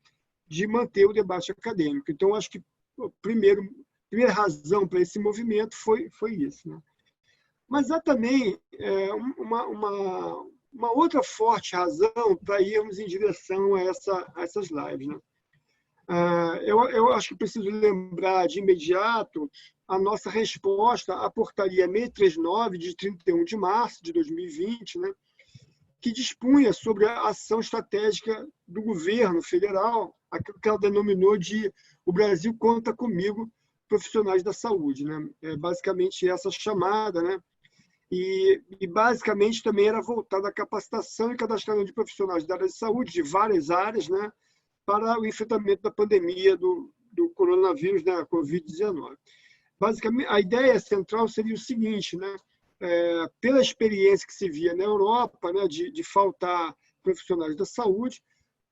de manter o debate acadêmico. Então, acho que a primeira razão para esse movimento foi isso. Né? Mas há também uma outra forte razão para irmos em direção a essas lives. Né? Eu acho que preciso lembrar de imediato a nossa resposta à portaria 639, de 31 de março de 2020, né, que dispunha sobre a ação estratégica do governo federal, aquilo que ela denominou de "O Brasil conta comigo, profissionais da saúde". Né? Basicamente essa chamada, né? E basicamente também era voltada à capacitação e cadastramento de profissionais da área de saúde, de várias áreas, né, para o enfrentamento da pandemia do coronavírus, da Covid-19. Basicamente, a ideia central seria o seguinte, né? Pela experiência que se via na Europa, né, de faltar profissionais da saúde,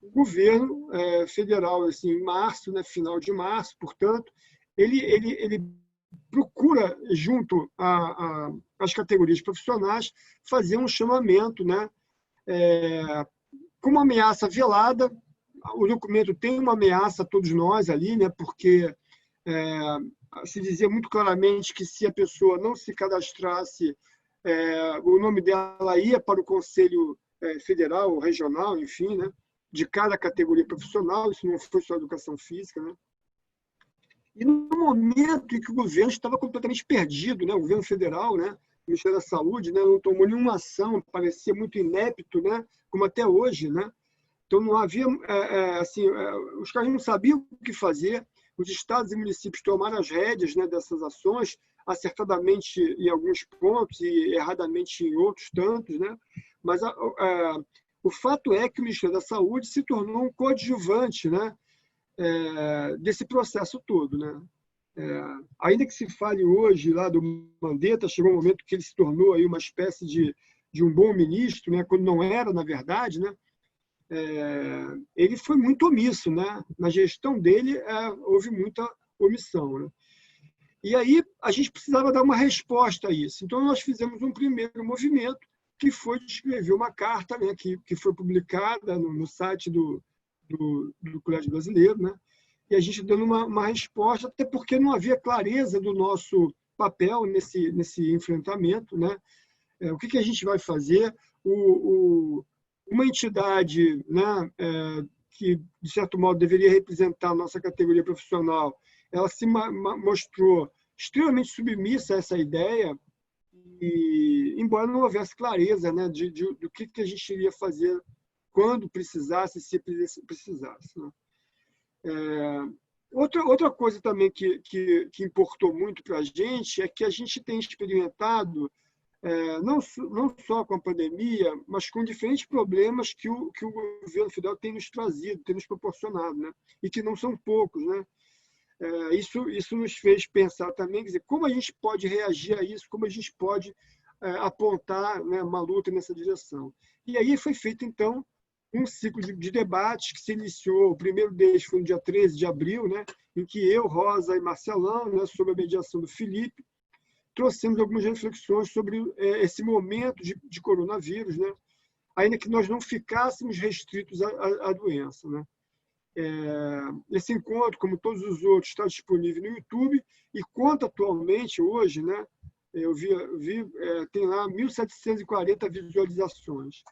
o governo federal, assim, em março, né, final de março, portanto, ele procura, junto às categorias profissionais, fazer um chamamento, né, com uma ameaça velada. O documento tem uma ameaça a todos nós ali, né, porque se dizia muito claramente que se a pessoa não se cadastrasse, o nome dela ia para o Conselho Federal, regional, enfim, né, de cada categoria profissional, isso não foi só educação física. Né? E no momento em que o governo estava completamente perdido, né, o governo federal, né, o Ministério da Saúde, né, não tomou nenhuma ação, parecia muito inepto, né, como até hoje. Né? Então, não havia, assim, os caras não sabiam o que fazer. Os estados e municípios tomaram as rédeas, né, dessas ações, acertadamente em alguns pontos e erradamente em outros tantos. Né? Mas o fato é que o Ministério da Saúde se tornou um coadjuvante, né, desse processo todo. Né? Ainda que se fale hoje lá do Mandetta, chegou um momento que ele se tornou aí uma espécie de um bom ministro, né, quando não era, na verdade, né? Ele foi muito omisso, né? Na gestão dele houve muita omissão. Né? E aí a gente precisava dar uma resposta a isso. Então nós fizemos um primeiro movimento, que foi de escrever uma carta, né, que foi publicada no site do Colégio Brasileiro, né? E a gente dando uma resposta, até porque não havia clareza do nosso papel nesse enfrentamento. Né? O que a gente vai fazer? Uma entidade, né, que, de certo modo, deveria representar a nossa categoria profissional, ela se mostrou extremamente submissa a essa ideia, e, embora não houvesse clareza, né, do que a gente iria fazer quando precisasse, se precisasse. Né? Outra coisa também que importou muito para a gente é que a gente tem experimentado, não só com a pandemia, mas com diferentes problemas que o governo federal tem nos trazido, tem nos proporcionado, né? E que não são poucos. Né? Isso nos fez pensar também, quer dizer, como a gente pode reagir a isso, como a gente pode apontar, né, uma luta nessa direção. E aí foi feito, então, um ciclo de debates que se iniciou, o primeiro deles foi no dia 13 de abril, né, em que eu, Rosa e Marcelão, né, sob a mediação do Felipe, trouxemos algumas reflexões sobre esse momento de coronavírus, né, ainda que nós não ficássemos restritos à doença. Né. Esse encontro, como todos os outros, está disponível no YouTube e conta atualmente, hoje, né, Tem lá 1.740 visualizações.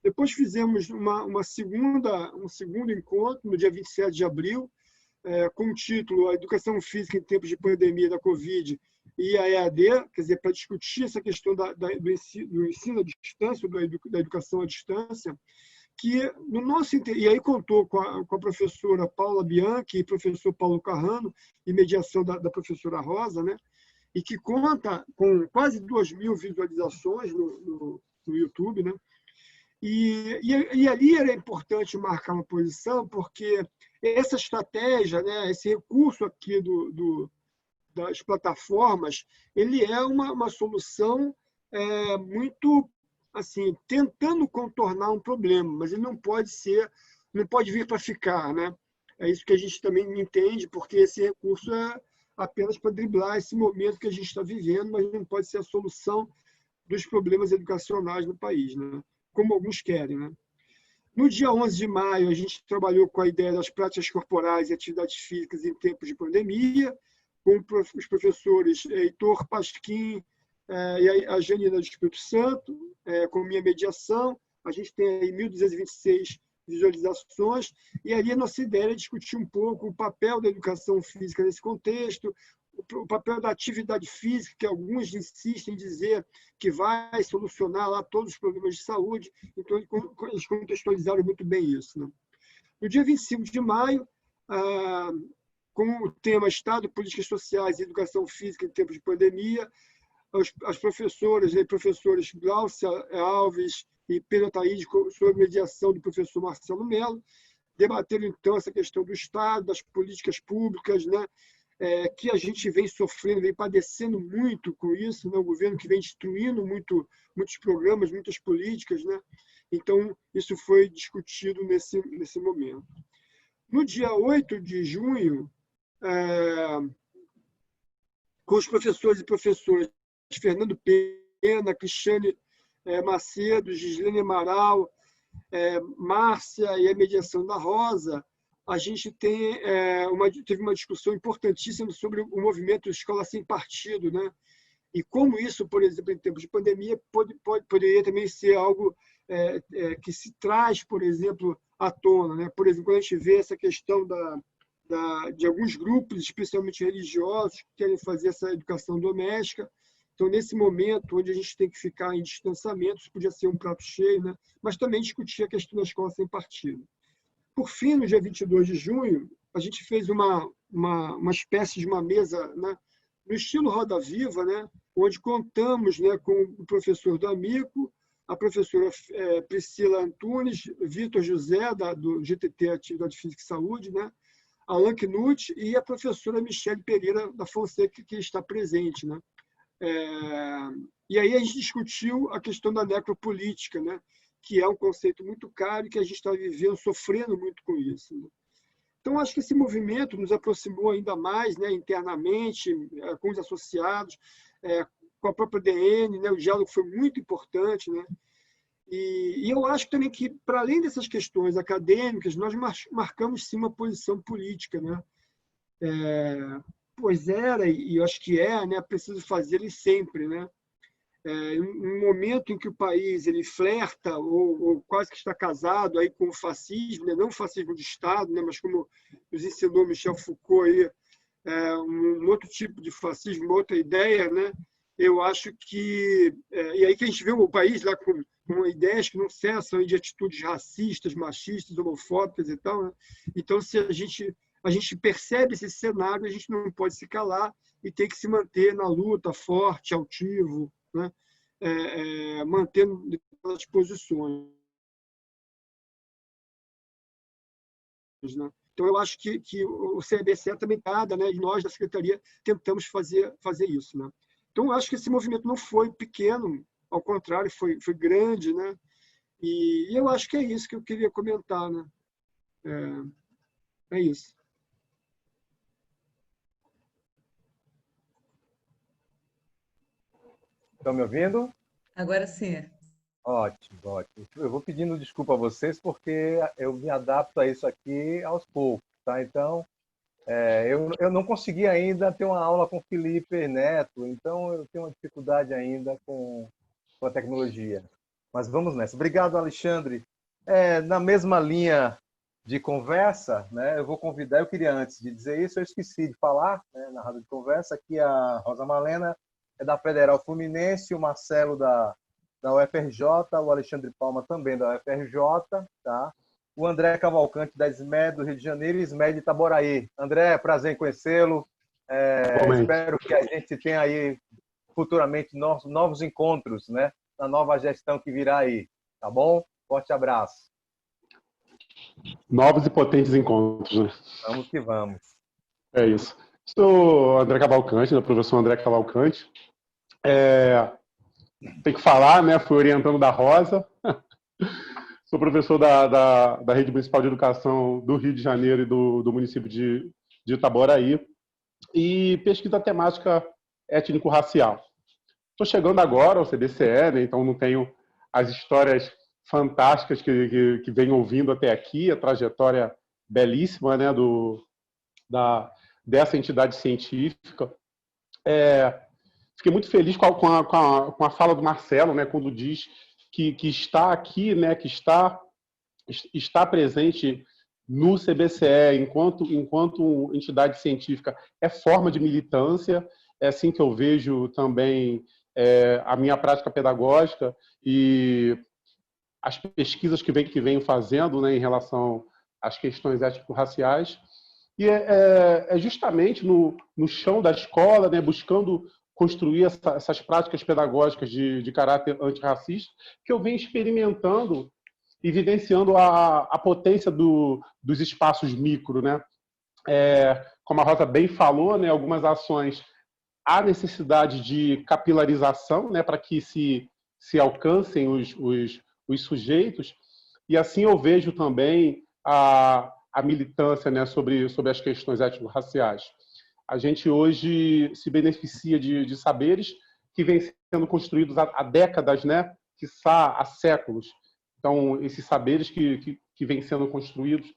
Depois fizemos um segundo encontro, no dia 27 de abril, com o título A Educação Física em Tempos de Pandemia da Covid e a EAD, quer dizer, para discutir essa questão do ensino à distância, da educação à distância, que no nosso e aí contou com a professora Paula Bianchi e professor Paulo Carrano, e mediação da professora Rosa, né? E que conta com quase 2.000 visualizações no YouTube, né? E ali era importante marcar uma posição, porque essa estratégia, né, esse recurso aqui das plataformas, ele é uma solução muito assim, tentando contornar um problema, mas ele não pode vir para ficar, né? É isso que a gente também entende, porque esse recurso é apenas para driblar esse momento que a gente está vivendo, mas não pode ser a solução dos problemas educacionais no país, né? Como alguns querem, né? No dia 11 de maio, a gente trabalhou com a ideia das práticas corporais e atividades físicas em tempos de pandemia, com os professores Heitor Pasquim e a Janina do Espírito Santo, com minha mediação. A gente tem aí 1.226 visualizações, e ali a nossa ideia é discutir um pouco o papel da educação física nesse contexto, o papel da atividade física, que alguns insistem em dizer que vai solucionar lá todos os problemas de saúde. Então, eles contextualizaram muito bem isso, né? No dia 25 de maio, com o tema Estado, Políticas Sociais e Educação Física em Tempos de Pandemia, as professoras e professores Glaucia Alves e Pedro Ataíde, sob mediação do professor Marcelo Mello, debateram, então, essa questão do Estado, das políticas públicas, né? Que a gente vem sofrendo, vem padecendo muito com isso, né? O governo que vem destruindo muitos programas, muitas políticas, né? Então, isso foi discutido nesse momento. No dia 8 de junho, com os professores e professoras Fernando Pena, Cristiane Macedo, Gislene Amaral, Márcia e a mediação da Rosa, a gente teve uma discussão importantíssima sobre o movimento Escola Sem Partido, né? E como isso, por exemplo, em tempos de pandemia, poderia também ser algo que se traz, por exemplo, à tona, né? Por exemplo, quando a gente vê essa questão de alguns grupos, especialmente religiosos, que querem fazer essa educação doméstica. Então, nesse momento, onde a gente tem que ficar em distanciamento, isso podia ser um prato cheio, né? Mas também discutir a questão da escola sem partido. Por fim, no dia 22 de junho, a gente fez uma espécie de uma mesa, né, no estilo Roda Viva, né, onde contamos, né, com o professor D'Amico, a professora Priscila Antunes, Vitor José, do GTT Atividade Física e Saúde, né, Alan Knut e a professora Michele Pereira da Fonseca, que está presente, né. E aí a gente discutiu a questão da necropolítica, né, que é um conceito muito caro e que a gente está vivendo, sofrendo muito com isso, né? Então, acho que esse movimento nos aproximou ainda mais, né, internamente, com os associados, com a própria DN, né, o diálogo foi muito importante, né? E eu acho também que, para além dessas questões acadêmicas, nós marcamos sim uma posição política, né? Pois era, e eu acho que né, preciso fazer ele sempre, né? Um momento em que o país ele flerta ou quase que está casado aí com o fascismo, né? Não o fascismo de Estado, né? Mas como nos ensinou Michel Foucault aí, um outro tipo de fascismo, uma outra ideia, né? Eu acho que e aí que a gente vê o país lá com ideias que não cessam de atitudes racistas, machistas, homofóbicas e tal, né? Então, se a gente percebe esse cenário, a gente não pode se calar e tem que se manter na luta, forte, altivo, né? Mantendo as posições, né? Então, eu acho que o CBCE também está, né? E nós, da Secretaria, tentamos fazer isso, né? Então, eu acho que esse movimento não foi pequeno, ao contrário, foi grande, né? E eu acho que é isso que eu queria comentar, né? É isso. Estão me ouvindo? Agora sim. Ótimo, ótimo. Eu vou pedindo desculpa a vocês porque eu me adapto a isso aqui aos poucos, tá? Então, Eu não consegui ainda ter uma aula com o Felipe Neto, então eu tenho uma dificuldade ainda com a tecnologia. Mas vamos nessa. Obrigado, Alexandre. Na mesma linha de conversa, né, eu vou convidar, eu queria antes de dizer isso, eu esqueci de falar, né, na roda de conversa, que a Rosa Malena é da Federal Fluminense, o Marcelo da UFRJ, o Alexandre Palma também da UFRJ, tá? O André Cavalcante da SMED do Rio de Janeiro e SMED de Itaboraí. André, prazer em conhecê-lo. Espero que a gente tenha aí futuramente novos encontros, né, na nova gestão que virá aí, tá bom? Forte abraço. Novos e potentes encontros, né? Vamos que vamos. É isso. Sou André Cavalcante, né, professor André Cavalcante. Tem que falar, né? Fui orientando da Rosa. Sou professor da Rede Municipal de Educação do Rio de Janeiro e do município de Itaboraí. E pesquisa temática étnico-racial. Estou chegando agora ao CBCE, né, então não tenho as histórias fantásticas que venho ouvindo até aqui, a trajetória belíssima, né, dessa entidade científica. Fiquei muito feliz com a fala do Marcelo, né, quando diz que está aqui, né, que está presente no CBCE enquanto entidade científica é forma de militância. É assim que eu vejo também a minha prática pedagógica e as pesquisas que venho fazendo, né, em relação às questões étnico-raciais. E é justamente no chão da escola, né, buscando construir essas práticas pedagógicas de caráter antirracista, que eu venho experimentando e vivenciando a potência dos espaços micro, né? Como a Rosa bem falou, né, algumas ações há necessidade de capilarização, né, para que se alcancem os sujeitos, e assim eu vejo também a militância, né, sobre as questões étnico-raciais. A gente hoje se beneficia de saberes que vêm sendo construídos há décadas, né, quiçá há séculos. Então, esses saberes que vêm sendo construídos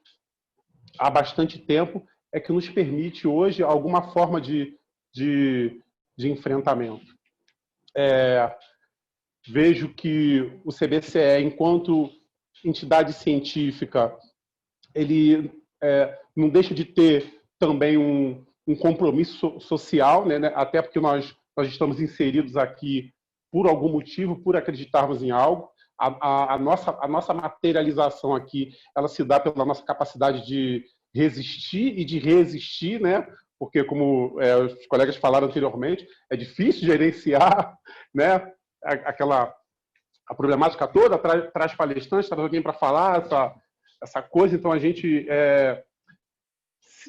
há bastante tempo é que nos permite hoje alguma forma de enfrentamento. Vejo que o CBCE, enquanto entidade científica, ele não deixa de ter também um compromisso social, né? Até porque nós estamos inseridos aqui por algum motivo, por acreditarmos em algo. A nossa materialização aqui, ela se dá pela nossa capacidade de resistir e de resistir, né? Porque, como os colegas falaram anteriormente, é difícil gerenciar, né, a problemática toda, traz palestrantes, traz alguém para falar essa coisa, então a gente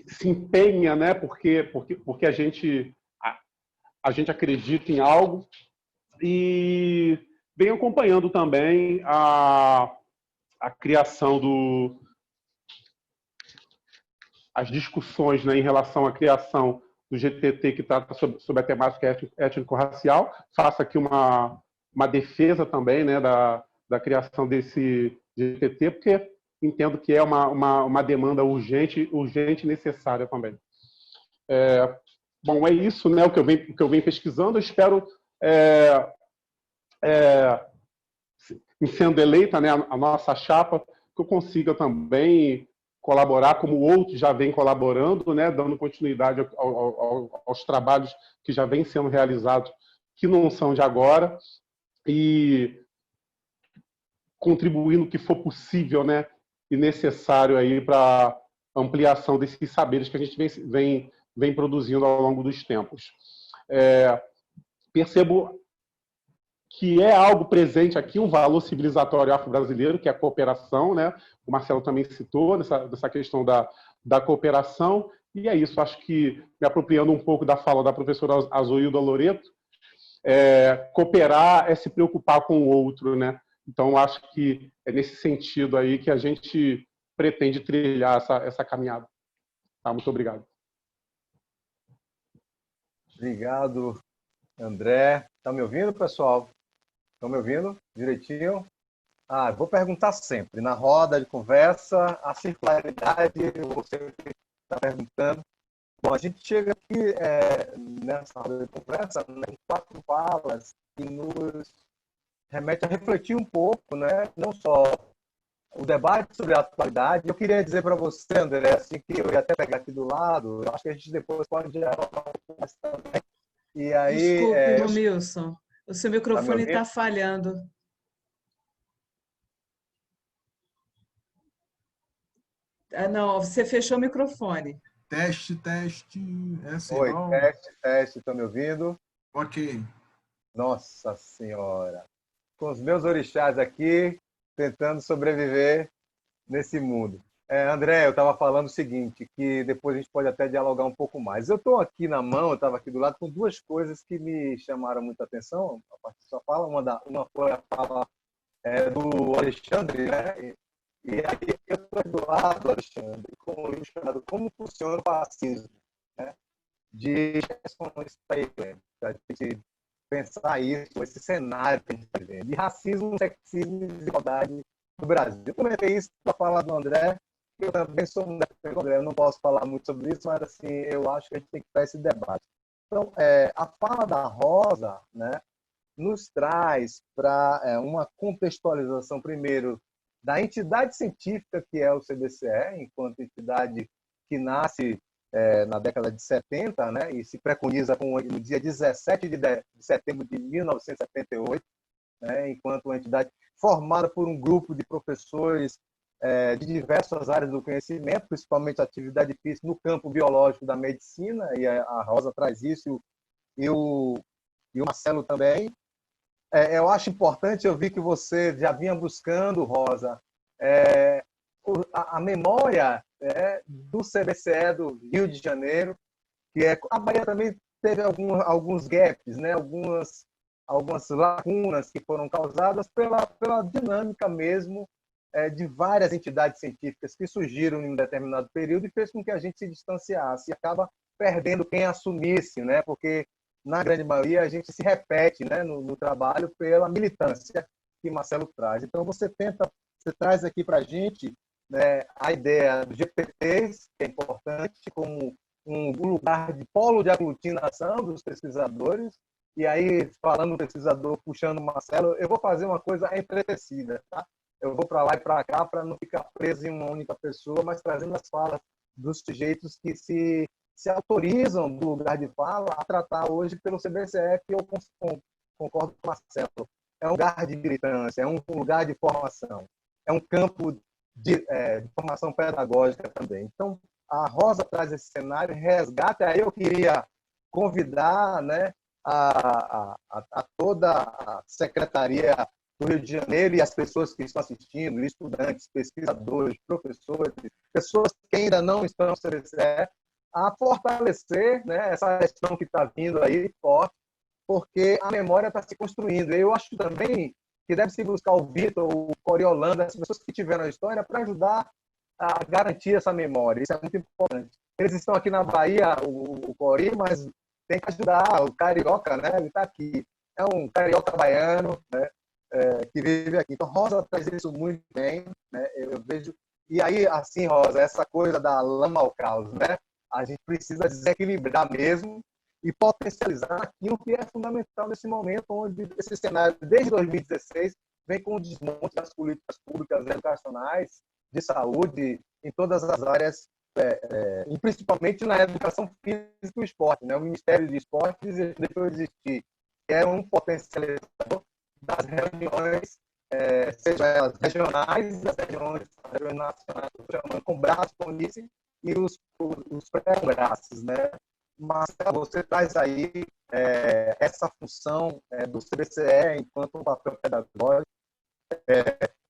se empenha, né, porque a gente acredita em algo, e vem acompanhando também a criação as discussões, né, em relação à criação do GTT, que trata sobre a temática étnico-racial. Faço aqui uma defesa também, né, da criação desse GTT, porque entendo que é uma demanda urgente e necessária também. Bom, é isso, né, o que eu venho pesquisando. Eu espero, em sendo eleita, né, a nossa chapa, que eu consiga também colaborar, como outros já vêm colaborando, né, dando continuidade aos trabalhos que já vêm sendo realizados, que não são de agora, e contribuir no que for possível, né, e necessário aí para ampliação desses saberes que a gente vem produzindo ao longo dos tempos. Percebo que é algo presente aqui, um valor civilizatório afro-brasileiro, que é a cooperação, né? O Marcelo também citou dessa questão da cooperação, e é isso. Acho que, me apropriando um pouco da fala da professora Azoilda Loreto, cooperar é se preocupar com o outro, né? Então, acho que é nesse sentido aí que a gente pretende trilhar essa caminhada. Tá? Muito obrigado. Obrigado, André. Está me ouvindo, pessoal? Estão me ouvindo direitinho? Vou perguntar sempre. Na roda de conversa, a circularidade, você está perguntando. Bom, a gente chega aqui nessa roda de conversa, né, com 4 falas que nos remete a refletir um pouco, né, não só o debate sobre a atualidade. Eu queria dizer para você, André, assim, que eu ia até pegar aqui do lado, eu acho que a gente depois pode dialogar um pouco mais também. E aí, Desculpe, Romilson, o seu tá me microfone ouvindo? está falhando. Ah, não, você fechou o microfone. Teste, teste. Essa Oi, igual. teste, estão me ouvindo? Ok. Nossa Senhora! Com os meus orixás aqui, tentando sobreviver nesse mundo. André, eu estava falando o seguinte, que depois a gente pode até dialogar um pouco mais. Eu estou aqui na mão, eu estava aqui do lado, com 2 coisas que me chamaram muita atenção, a partir da sua fala. Uma foi a fala do Alexandre, né? E aí eu estou do lado, Alexandre, com um livro chamado Como Funciona o Fascismo, né? De para a gente pensar isso, esse cenário que a gente está vivendo, de racismo, sexismo e desigualdade no Brasil. Eu comentei isso para falar do André, eu também sou um André, eu não posso falar muito sobre isso, mas assim, eu acho que a gente tem que fazer esse debate. Então, a fala da Rosa, né, nos traz para uma contextualização, primeiro, da entidade científica que é o CBCE, enquanto entidade que nasce na década de 70, né, e se preconiza no dia 17 de setembro de 1978, né, enquanto uma entidade formada por um grupo de professores de diversas áreas do conhecimento, principalmente atividade física no campo biológico da medicina, e a Rosa traz isso, e o Marcelo também. Eu acho importante, eu vi que você já vinha buscando, Rosa, a memória do CBCE do Rio de Janeiro, que a Bahia também teve alguns gaps, né? algumas lacunas que foram causadas pela dinâmica mesmo de várias entidades científicas que surgiram em um determinado período e fez com que a gente se distanciasse e acaba perdendo quem assumisse, né? Porque na grande maioria a gente se repete, né, no trabalho pela militância que Marcelo traz. Então você traz aqui para a gente, né, a ideia dos GPTs, que é importante, como um lugar de polo de aglutinação dos pesquisadores. E aí, falando do pesquisador, puxando o Marcelo, eu vou fazer uma coisa entretecida, tá? Eu vou para lá e para cá para não ficar preso em uma única pessoa, mas trazendo as falas dos sujeitos que se autorizam do lugar de fala a tratar hoje pelo CBCE, que eu concordo com o Marcelo. É um lugar de militância, é um lugar de formação, é um campo de formação pedagógica também. Então, a Rosa traz esse cenário, resgata. Aí eu queria convidar, né, a toda a Secretaria do Rio de Janeiro e as pessoas que estão assistindo, estudantes, pesquisadores, professores, pessoas que ainda não estão no CBCE, a fortalecer, né, essa gestão que está vindo aí forte, porque a memória está se construindo. Eu acho também que deve se buscar o Vitor, o Coriolano, as pessoas que tiveram a história para ajudar a garantir essa memória. Isso é muito importante. Eles estão aqui na Bahia, o Cori, mas tem que ajudar o carioca, né? Ele está aqui. É um carioca baiano, né? Que vive aqui. Então, Rosa traz isso muito bem, né? Eu vejo. E aí, assim, Rosa, essa coisa da lama ao caos, né? A gente precisa desequilibrar mesmo e potencializar aquilo que é fundamental nesse momento, onde esse cenário, desde 2016, vem com o desmonte das políticas públicas educacionais, de saúde, em todas as áreas, e principalmente na educação física e esporte. Né? O Ministério de Esportes deixou de existir, que era um potencializador das reuniões, seja elas regionais, as reuniões nacionais, com braço, com isso, e os pré-braços, né? Mas você traz aí essa função do CBCE enquanto um papel pedagógico,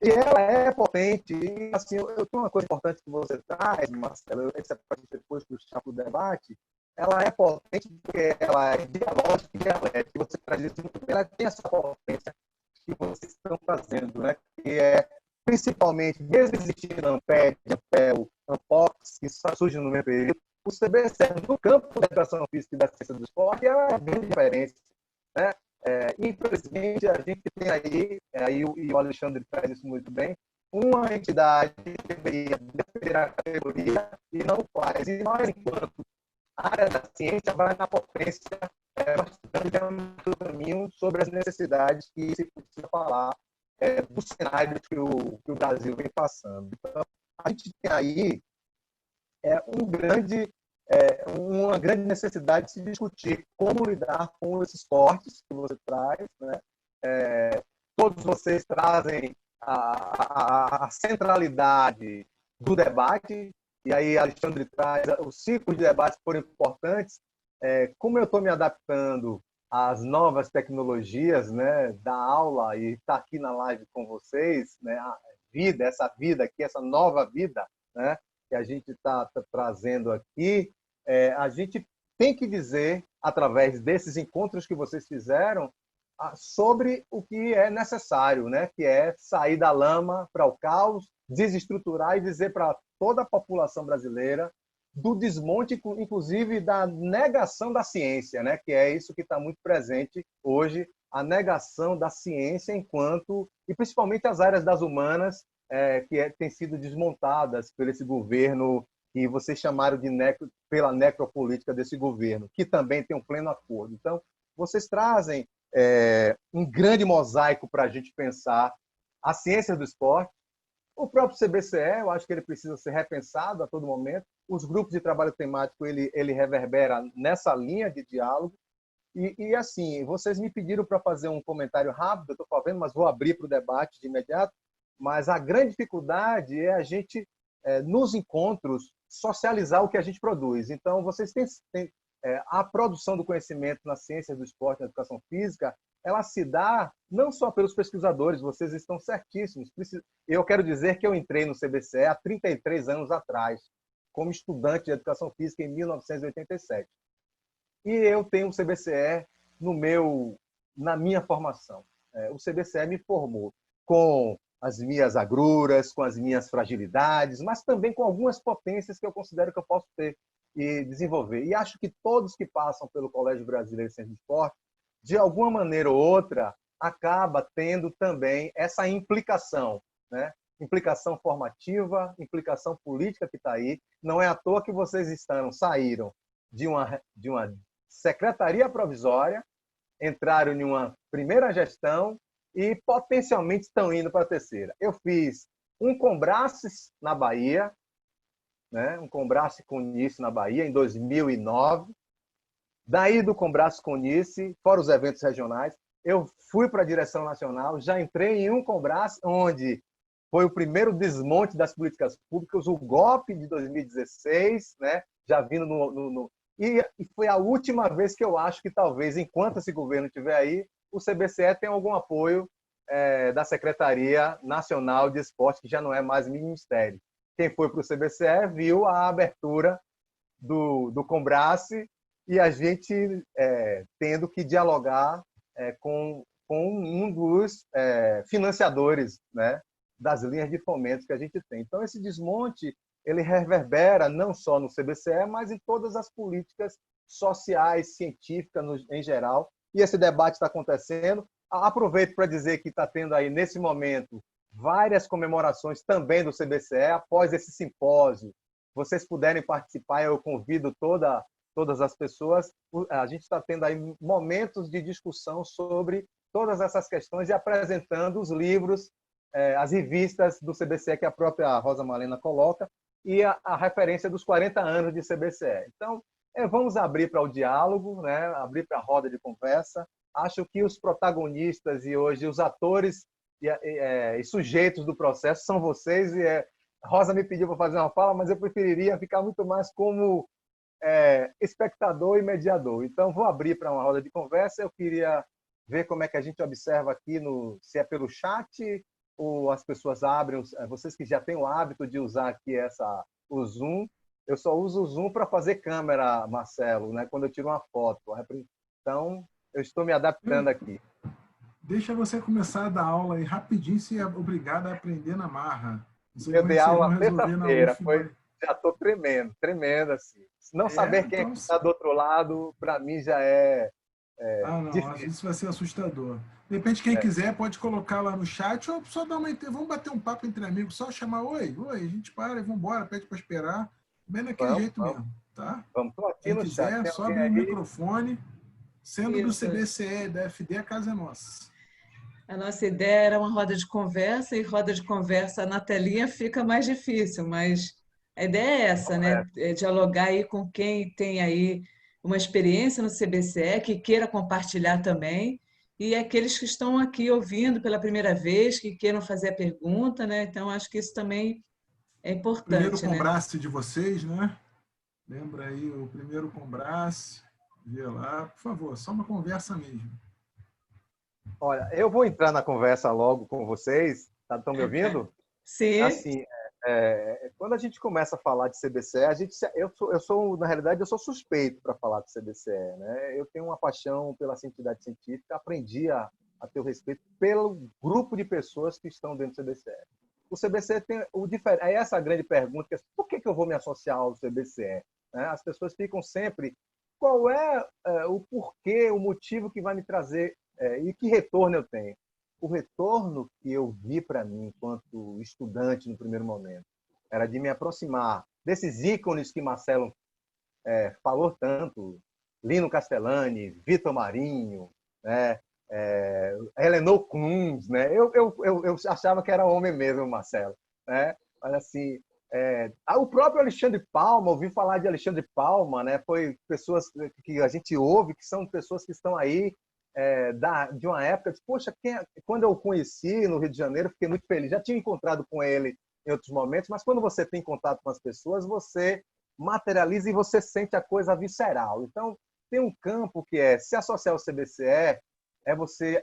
e ela é potente. E, assim, eu tenho uma coisa importante que você traz, Marcelo, essa parte depois puxar para o debate. Ela é potente porque ela é dialógica e dialética. Você traz isso muito bem, ela tem essa potência que vocês estão fazendo, né? Que é principalmente, mesmo existindo a Amped, Ampel, Ampox, que só surge no meu período, o CBCE, no campo da educação física e da ciência do esporte, é bem diferente, né? Infelizmente, a gente tem aí e o Alexandre faz isso muito bem, uma entidade que deveria defender a categoria e não faz. E nós, enquanto a área da ciência vai na potência, mostrando o caminho sobre as necessidades que se precisa falar do cenário que o Brasil vem passando. Então, a gente tem aí uma grande necessidade de se discutir como lidar com esses cortes que você traz, né? Todos vocês trazem a centralidade do debate, e aí Alexandre traz os ciclos de debate foram importantes. Como eu estou me adaptando às novas tecnologias, né, da aula e estar aqui na live com vocês, né, essa vida aqui, essa nova vida, né, que a gente está trazendo aqui, a gente tem que dizer, através desses encontros que vocês fizeram, sobre o que é necessário, né? Que é sair da lama para o caos, desestruturar e dizer para toda a população brasileira do desmonte, inclusive da negação da ciência, né? Que é isso que está muito presente hoje, a negação da ciência e principalmente as áreas das humanas, que têm sido desmontadas por esse governo que vocês chamaram pela necropolítica desse governo, que também tem um pleno acordo. Então, vocês trazem um grande mosaico para a gente pensar as ciências do esporte. O próprio CBCE, eu acho que ele precisa ser repensado a todo momento. Os grupos de trabalho temático, ele reverbera nessa linha de diálogo. E assim, vocês me pediram para fazer um comentário rápido, eu estou fazendo, mas vou abrir para o debate de imediato. Mas a grande dificuldade é a gente, nos encontros, socializar o que a gente produz. Então, vocês têm a produção do conhecimento nas ciências do esporte e na educação física, ela se dá não só pelos pesquisadores, vocês estão certíssimos. Eu quero dizer que eu entrei no CBCE há 33 anos atrás, como estudante de educação física em 1987. E eu tenho o CBCE na minha formação. O CBCE me formou com as minhas agruras, com as minhas fragilidades, mas também com algumas potências que eu considero que eu posso ter e desenvolver. E acho que todos que passam pelo Colégio Brasileiro de Ciências do Esporte, de alguma maneira ou outra, acaba tendo também essa implicação, né? Implicação formativa, implicação política que está aí. Não é à toa que vocês saíram de uma secretaria provisória, entraram em uma primeira gestão e potencialmente estão indo para a terceira. Eu fiz um Combraces na Bahia, né? Um Combrace com Nice na Bahia, em 2009. Daí do Combrace com Nice, fora os eventos regionais, eu fui para a direção nacional, já entrei em um Combrace, onde foi o primeiro desmonte das políticas públicas, o golpe de 2016, né? Já vindo E foi a última vez que eu acho que talvez, enquanto esse governo estiver aí, o CBCE tem algum apoio da Secretaria Nacional de Esporte, que já não é mais ministério. Quem foi para o CBCE viu a abertura do Combrace e a gente tendo que dialogar com um dos financiadores, né, das linhas de fomento que a gente tem. Então, esse desmonte ele reverbera não só no CBCE, mas em todas as políticas sociais, científicas em geral. E esse debate está acontecendo. Aproveito para dizer que está tendo aí, nesse momento, várias comemorações também do CBCE, após esse simpósio. Vocês puderem participar, eu convido todas as pessoas. A gente está tendo aí momentos de discussão sobre todas essas questões e apresentando os livros, as revistas do CBCE, que a própria Rosa Malena coloca, e a referência dos 40 anos de CBCE. Então, vamos abrir para o diálogo, né? Abrir para a roda de conversa. Acho que os protagonistas e hoje os atores e sujeitos do processo são vocês. Rosa me pediu para fazer uma fala, mas eu preferiria ficar muito mais como espectador e mediador. Então, vou abrir para uma roda de conversa. Eu queria ver como é que a gente observa aqui, se é pelo chat ou as pessoas abrem, vocês que já têm o hábito de usar aqui o Zoom. Eu só uso o Zoom para fazer câmera, Marcelo, né? Quando eu tiro uma foto. Então, eu estou me adaptando aqui. Deixa você começar a dar aula aí rapidinho, se é obrigado a aprender na marra. Eu dei aula terça-feira, já estou tremendo assim. Não saber quem está do outro lado, para mim já não, difícil. Isso vai ser assustador. De repente, quem quiser pode colocar lá no chat ou só dar vamos bater um papo entre amigos, só chamar oi, a gente para e vamos embora, pede para esperar. Bem daquele jeito mesmo. tá? Vamos, estou aqui Quem no chat. quiser, Tem sobe alguém o aí? microfone. Sendo do Isso. CBCE e da FD, a casa é nossa. A nossa ideia era uma roda de conversa, e roda de conversa na telinha fica mais difícil, mas a ideia é essa, né? É dialogar aí com quem tem aí uma experiência no CBCE, que queira compartilhar também, e aqueles que estão aqui ouvindo pela primeira vez, que queiram fazer a pergunta, né? Então, acho que isso também é Primeiro importante, né? Combrace de vocês, né? Lembra aí o primeiro Combrace? Vê lá, por favor, só uma conversa mesmo. Olha, eu vou entrar na conversa logo com vocês. Estão me ouvindo? Sim, Assim, quando a gente começa a falar de CBCE, na realidade, eu sou suspeito para falar de CBCE, né? Eu tenho uma paixão pela entidade científica, aprendi a ter o respeito pelo grupo de pessoas que estão dentro do CBCE. O CBCE tem é essa a grande pergunta, que é, por que eu vou me associar ao CBCE? Né? As pessoas ficam sempre, qual é o porquê, o motivo que vai me trazer e que retorno eu tenho? O retorno que eu vi para mim enquanto estudante no primeiro momento era de me aproximar desses ícones que Marcelo falou tanto, Lino Castellani, Vitor Marinho, né? Eleanor Kunz, né? Eu achava que era homem mesmo, Marcelo, né? Mas assim, o próprio Alexandre Palma, ouvi falar de Alexandre Palma, né? Foi pessoas que a gente ouve, que são pessoas que estão aí de uma época de, poxa, quando eu o conheci no Rio de Janeiro, fiquei muito feliz. Já tinha encontrado com ele em outros momentos, mas quando você tem contato com as pessoas, você materializa e você sente a coisa visceral. Então, tem um campo que se associar ao CBCE é você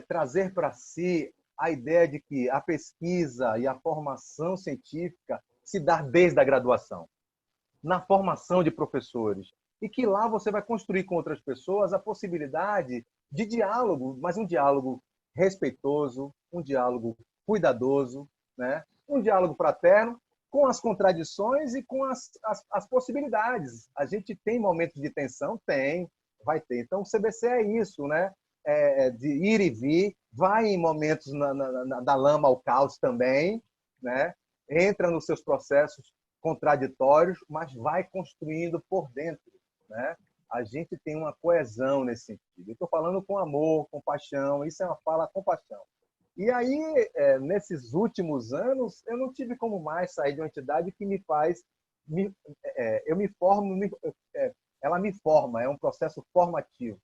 trazer para si a ideia de que a pesquisa e a formação científica se dá desde a graduação, na formação de professores, e que lá você vai construir com outras pessoas a possibilidade de diálogo, mas um diálogo respeitoso, um diálogo cuidadoso, né? Um diálogo fraterno, com as contradições e com as possibilidades. A gente tem momentos de tensão? Tem, vai ter. Então, o CBC é isso, né? De ir e vir, vai em momentos da lama ao caos também, né? Entra nos seus processos contraditórios, mas vai construindo por dentro, né? A gente tem uma coesão nesse sentido. Eu estou falando com amor, com paixão, isso é uma fala com paixão. E aí, nesses últimos anos, eu não tive como mais sair de uma entidade que me faz... eu me formo, ela me forma, é um processo formativo.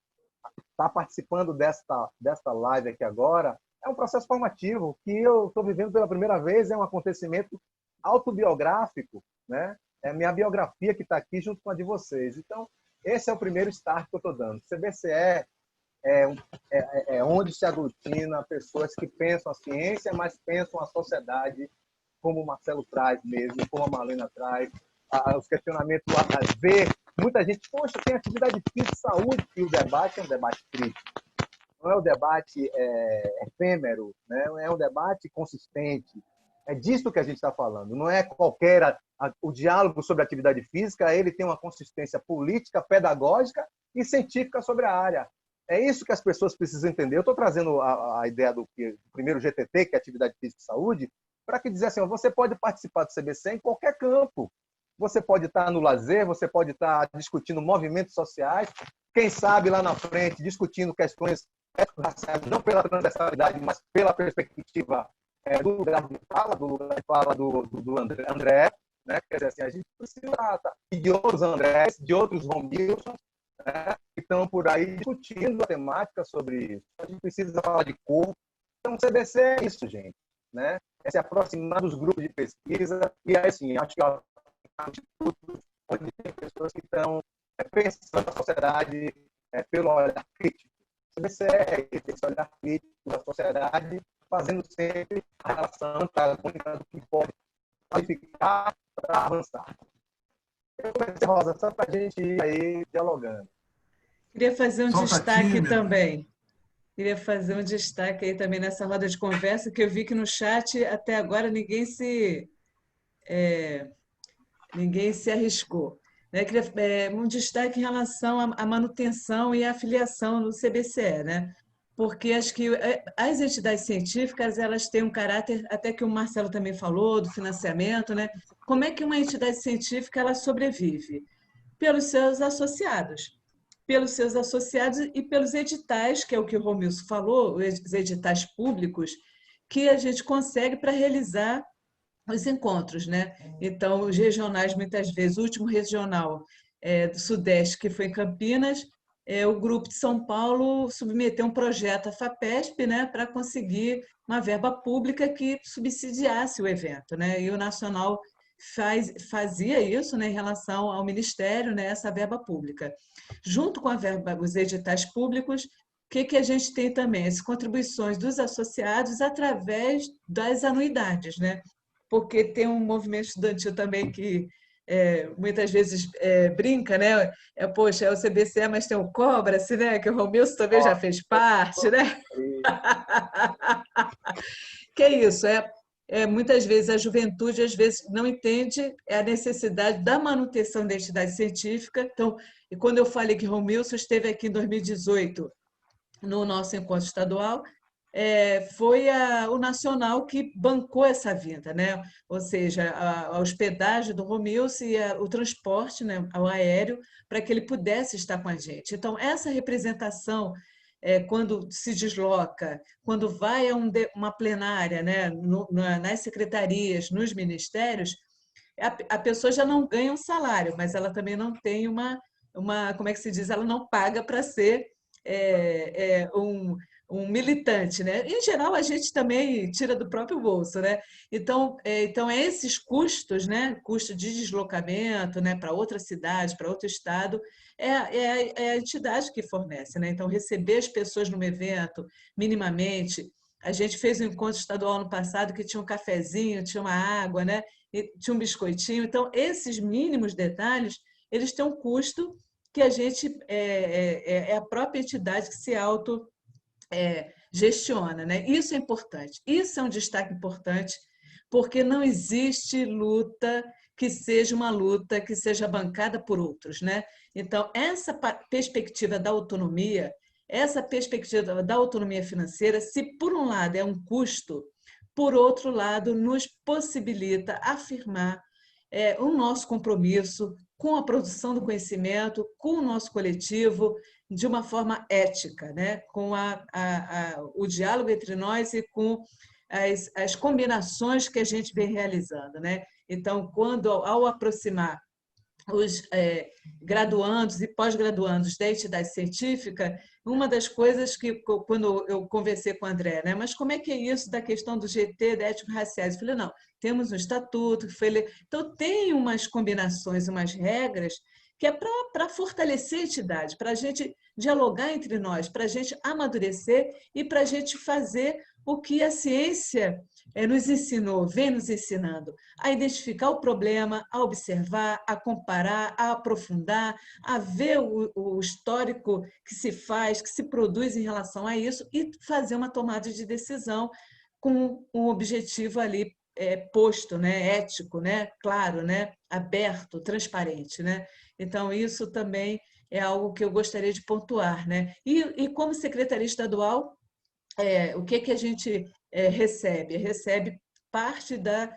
Estar participando desta live aqui agora é um processo formativo que eu estou vivendo pela primeira vez, é um acontecimento autobiográfico, né? É a minha biografia que está aqui junto com a de vocês. Então, esse é o primeiro start que eu estou dando. CBCE é onde se aglutina pessoas que pensam a ciência, mas pensam a sociedade, como o Marcelo traz mesmo, como a Marlena traz, os questionamentos, ver muita gente, poxa, tem atividade física e saúde, e o debate é um debate crítico. Não é um debate efêmero, né? É um debate consistente. É disso que a gente está falando. Não é qualquer... O diálogo sobre atividade física, ele tem uma consistência política, pedagógica e científica sobre a área. É isso que as pessoas precisam entender. Eu estou trazendo a ideia do primeiro GTT, que é Atividade Física e Saúde, para que dizer assim, você pode participar do CBC em qualquer campo. Você pode estar no lazer, você pode estar discutindo movimentos sociais, quem sabe lá na frente discutindo questões étnico-raciais, não pela transversalidade, mas pela perspectiva do lugar de fala do André, né? Quer dizer assim, a gente precisa de outros Andrés, de outros Romilson, né? Que estão por aí discutindo a temática sobre isso. A gente precisa falar de corpo. Então, o CBC é isso, gente, né? É se aproximar dos grupos de pesquisa e aí, assim, acho que onde tem pessoas que estão pensando a sociedade pelo olhar crítico. O CBC é esse olhar crítico da sociedade, fazendo sempre a relação antagônica do que pode qualificar para avançar. Eu comecei, Rosa, só para a gente ir aí dialogando. Queria fazer um Solta destaque tímido. também. Queria fazer um destaque aí também nessa roda de conversa, que eu vi que no chat até agora ninguém se arriscou. Né? Queria um destaque em relação à manutenção e à afiliação no CBCE, né? Porque acho que as entidades científicas elas têm um caráter, até que o Marcelo também falou, do financiamento, né? Como é que uma entidade científica ela sobrevive? pelos seus associados. Pelos seus associados e pelos editais, que é o que o Romilson falou, os editais públicos, que a gente consegue para realizar os encontros, né? Então, os regionais, muitas vezes, o último regional do Sudeste, que foi em Campinas, o grupo de São Paulo submeteu um projeto à FAPESP, né, para conseguir uma verba pública que subsidiasse o evento, né? E o Nacional fazia isso, né, em relação ao Ministério, né, essa verba pública. Junto com a verba, os editais públicos, o que a gente tem também? As contribuições dos associados através das anuidades, né? Porque tem um movimento estudantil também que muitas vezes brinca, né? Poxa, é o CBCE, mas tem o Cobra-se, né? Que o Romilson também já fez parte, né? Que é isso, muitas vezes a juventude às vezes não entende a necessidade da manutenção da identidade científica. Então, e quando eu falei que Romilson esteve aqui em 2018 no nosso encontro estadual, foi o Nacional que bancou essa vinda, né? Ou seja, a hospedagem do Romilson e o transporte, né, ao aéreo, para que ele pudesse estar com a gente. Então, essa representação, quando se desloca, quando vai a uma plenária, né, nas secretarias, nos ministérios, a pessoa já não ganha um salário, mas ela também não tem como é que se diz? Ela não paga para ser um militante, né? Em geral, a gente também tira do próprio bolso, né? Então, esses custos, né? Custo de deslocamento, né? Para outra cidade, para outro estado, é a entidade que fornece, né? Então, receber as pessoas num evento, minimamente. A gente fez um encontro estadual no passado que tinha um cafezinho, tinha uma água, né? E tinha um biscoitinho. Então, esses mínimos detalhes, eles têm um custo que a gente é a própria entidade que se gestiona, né? Isso é importante, isso é um destaque importante, porque não existe luta que seja uma luta que seja bancada por outros, né? Então, essa perspectiva da autonomia, essa perspectiva da autonomia financeira, se por um lado é um custo, por outro lado, nos possibilita afirmar o nosso compromisso com a produção do conhecimento, com o nosso coletivo, de uma forma ética, né? Com o diálogo entre nós e com as combinações que a gente vem realizando, né? Então, ao aproximar os graduandos e pós-graduandos da entidade científica, uma das coisas que, quando eu conversei com o André, né, mas como é que é isso da questão do GT, da ético-raciais? Eu falei, não, temos um estatuto, então tem umas combinações, umas regras, que é para fortalecer a entidade, para a gente dialogar entre nós, para a gente amadurecer e para a gente fazer o que a ciência nos ensinou, vem nos ensinando, a identificar o problema, a observar, a comparar, a aprofundar, a ver o histórico que se faz, que se produz em relação a isso e fazer uma tomada de decisão com um objetivo ali posto, né, ético, né, claro, né, aberto, transparente, né? Então isso também é algo que eu gostaria de pontuar, né? E como secretaria estadual, o que a gente recebe? Recebe parte da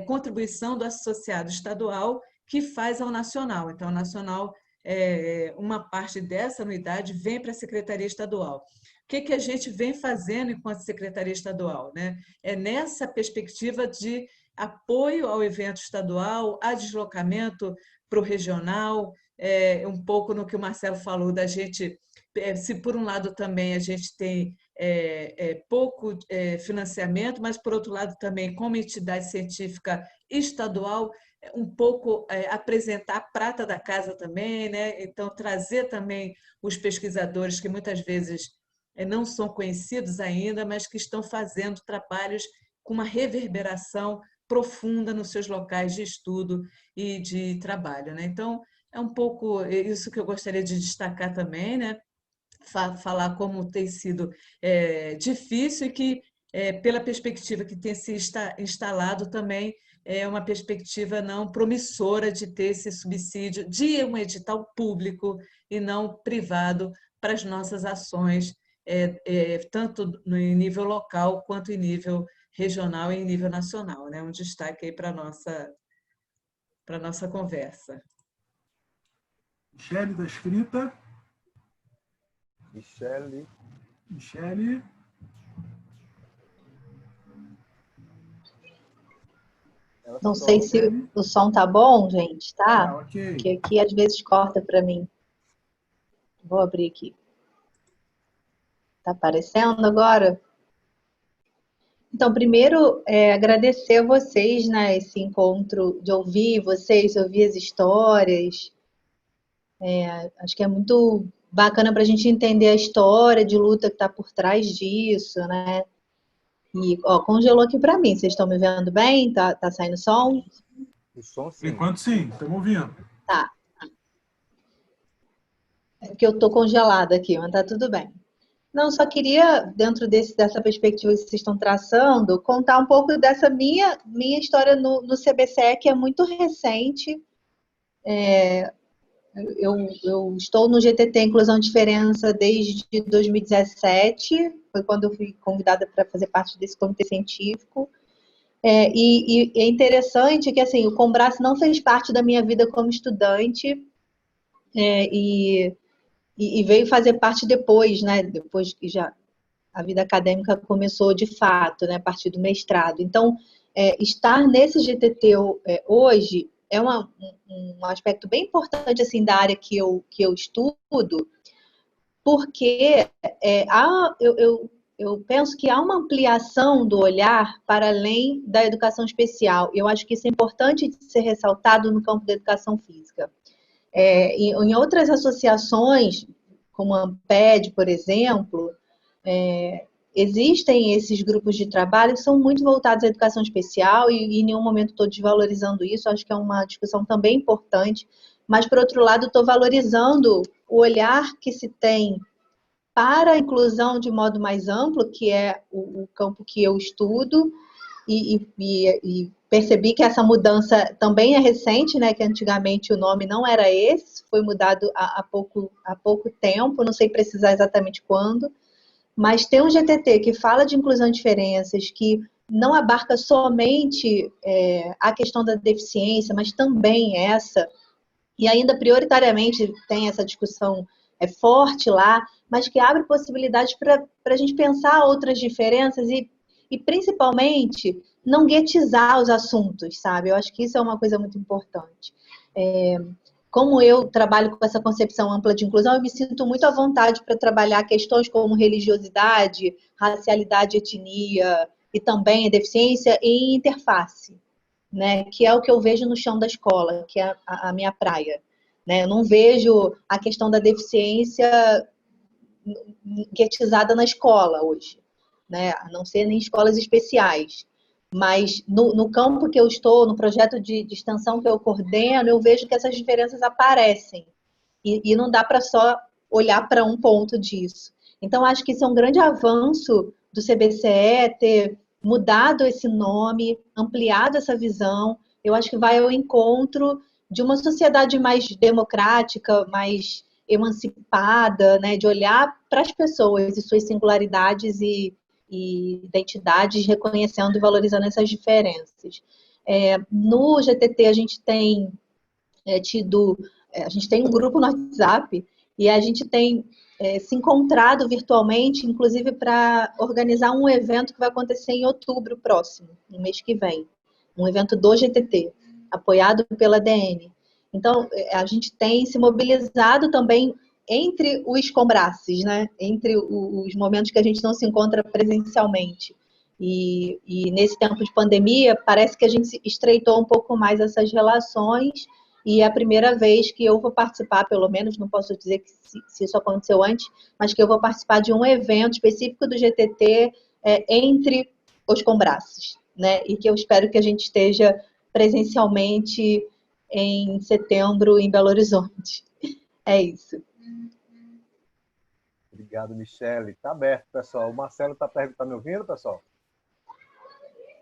contribuição do associado estadual que faz ao nacional. Então, o nacional, uma parte dessa anuidade vem para a secretaria estadual. O que a gente vem fazendo enquanto secretaria estadual, né? É nessa perspectiva de apoio ao evento estadual, a deslocamento para o regional, um pouco no que o Marcelo falou da gente, se por um lado também a gente tem pouco financiamento, mas por outro lado também como entidade científica estadual, um pouco apresentar a prata da casa também, né? Então trazer também os pesquisadores que muitas vezes não são conhecidos ainda, mas que estão fazendo trabalhos com uma reverberação profunda nos seus locais de estudo e de trabalho, né? Então, é um pouco isso que eu gostaria de destacar também, né? Falar como tem sido difícil e que, pela perspectiva que tem se instalado também, é uma perspectiva não promissora de ter esse subsídio de um edital público e não privado para as nossas ações, tanto no nível local quanto em nível regional e em nível nacional, né? Um destaque aí para a nossa conversa. Michele da escrita. Michele. Não sei se o som tá bom, gente, tá? Ok. Porque aqui às vezes corta para mim. Vou abrir aqui. Tá aparecendo agora? Então, primeiro, agradecer a vocês, né, esse encontro de ouvir vocês, ouvir as histórias. Acho que é muito bacana para a gente entender a história de luta que está por trás disso, né? E, ó, congelou aqui para mim. Vocês estão me vendo bem? Tá saindo som? O som, Por sim. enquanto, sim. Estamos ouvindo. Tá. É porque eu estou congelada aqui, mas tá tudo bem. Não, só queria, dentro dessa perspectiva que vocês estão traçando, contar um pouco dessa minha história no CBCE, que é muito recente. Eu estou no GTT Inclusão e Diferença desde 2017, foi quando eu fui convidada para fazer parte desse comitê científico. E é interessante que assim, o Combrace não fez parte da minha vida como estudante, e veio fazer parte depois, né? Depois que já a vida acadêmica começou de fato, né? A partir do mestrado. Então, estar nesse GTT hoje é um aspecto bem importante assim da área que eu estudo, porque eu penso que há uma ampliação do olhar para além da educação especial. Eu acho que isso é importante de ser ressaltado no campo da educação física. Em outras associações, como a AMPED, por exemplo, existem esses grupos de trabalho que são muito voltados à educação especial e em nenhum momento estou desvalorizando isso, acho que é uma discussão também importante, mas, por outro lado, estou valorizando o olhar que se tem para a inclusão de modo mais amplo, que é o campo que eu estudo, e percebi que essa mudança também é recente, né? Que antigamente o nome não era esse, foi mudado há pouco tempo, não sei precisar exatamente quando, mas ter um GTT que fala de inclusão e diferenças, que não abarca somente a questão da deficiência, mas também essa, e ainda prioritariamente tem essa discussão forte lá, mas que abre possibilidades para a gente pensar outras diferenças e principalmente não guetizar os assuntos, sabe? Eu acho que isso é uma coisa muito importante. Como eu trabalho com essa concepção ampla de inclusão, eu me sinto muito à vontade para trabalhar questões como religiosidade, racialidade, etnia e também a deficiência em interface, né? Que é o que eu vejo no chão da escola, que é a minha praia. Né? Eu não vejo a questão da deficiência guetizada na escola hoje, né? A não ser em escolas especiais. Mas no campo que eu estou, no projeto de extensão que eu coordeno, eu vejo que essas diferenças aparecem. E não dá para só olhar para um ponto disso. Então, acho que isso é um grande avanço do CBCE ter mudado esse nome, ampliado essa visão. Eu acho que vai ao encontro de uma sociedade mais democrática, mais emancipada, né, de olhar para as pessoas e suas singularidades e identidades, reconhecendo e valorizando essas diferenças. No GTT a gente tem a gente tem um grupo no WhatsApp e a gente tem se encontrado virtualmente, inclusive para organizar um evento que vai acontecer em outubro próximo, no mês que vem, um evento do GTT, apoiado pela ADN. Então, a gente tem se mobilizado também entre os Combraces, né? Entre os momentos que a gente não se encontra presencialmente. E nesse tempo de pandemia, parece que a gente estreitou um pouco mais essas relações, e é a primeira vez que eu vou participar, pelo menos, não posso dizer que se isso aconteceu antes, mas que eu vou participar de um evento específico do GTT entre os Combraces, né? E que eu espero que a gente esteja presencialmente em setembro em Belo Horizonte. É isso. Obrigado, Michele. Está aberto, pessoal. O Marcelo está me ouvindo, pessoal?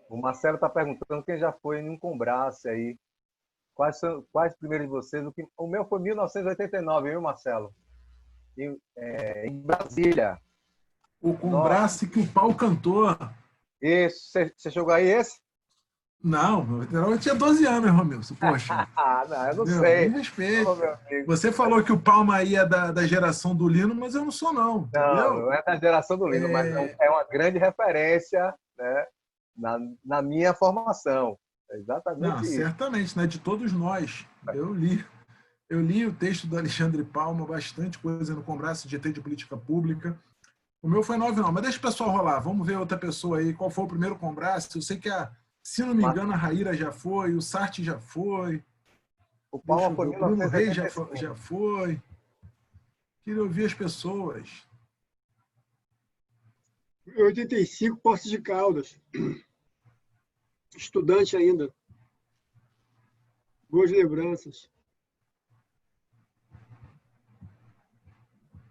O Marcelo está perguntando quem já foi em um Combrace aí. Quais primeiros de vocês? O meu foi 1989, viu, Marcelo? Em Brasília. O Combrace que o pau cantou. Isso. Você chegou aí esse? Não, eu tinha 12 anos, Romilson, poxa. Não, eu não Meu, sei. me respeite. Ô, meu amigo. Você falou que o Palma aí é da geração do Lino, mas eu não sou, não, Não, entendeu? não é da geração do Lino, mas é uma grande referência, né, na minha formação. É Não, exatamente isso. certamente, né? De todos nós. Eu li o texto do Alexandre Palma, bastante coisa no Congresso de GT de Política Pública. O meu foi 9 não, mas deixa o pessoal rolar. Vamos ver outra pessoa aí. Qual foi o primeiro congresso? Eu sei que, se não me engano, a Raíra já foi, o Sartre já foi. O Deixa Palma eu foi ver, o Bruno Reis 1985. já foi. Queria ouvir as pessoas. Em 85, Poços de Caldas. Estudante ainda. Boas lembranças.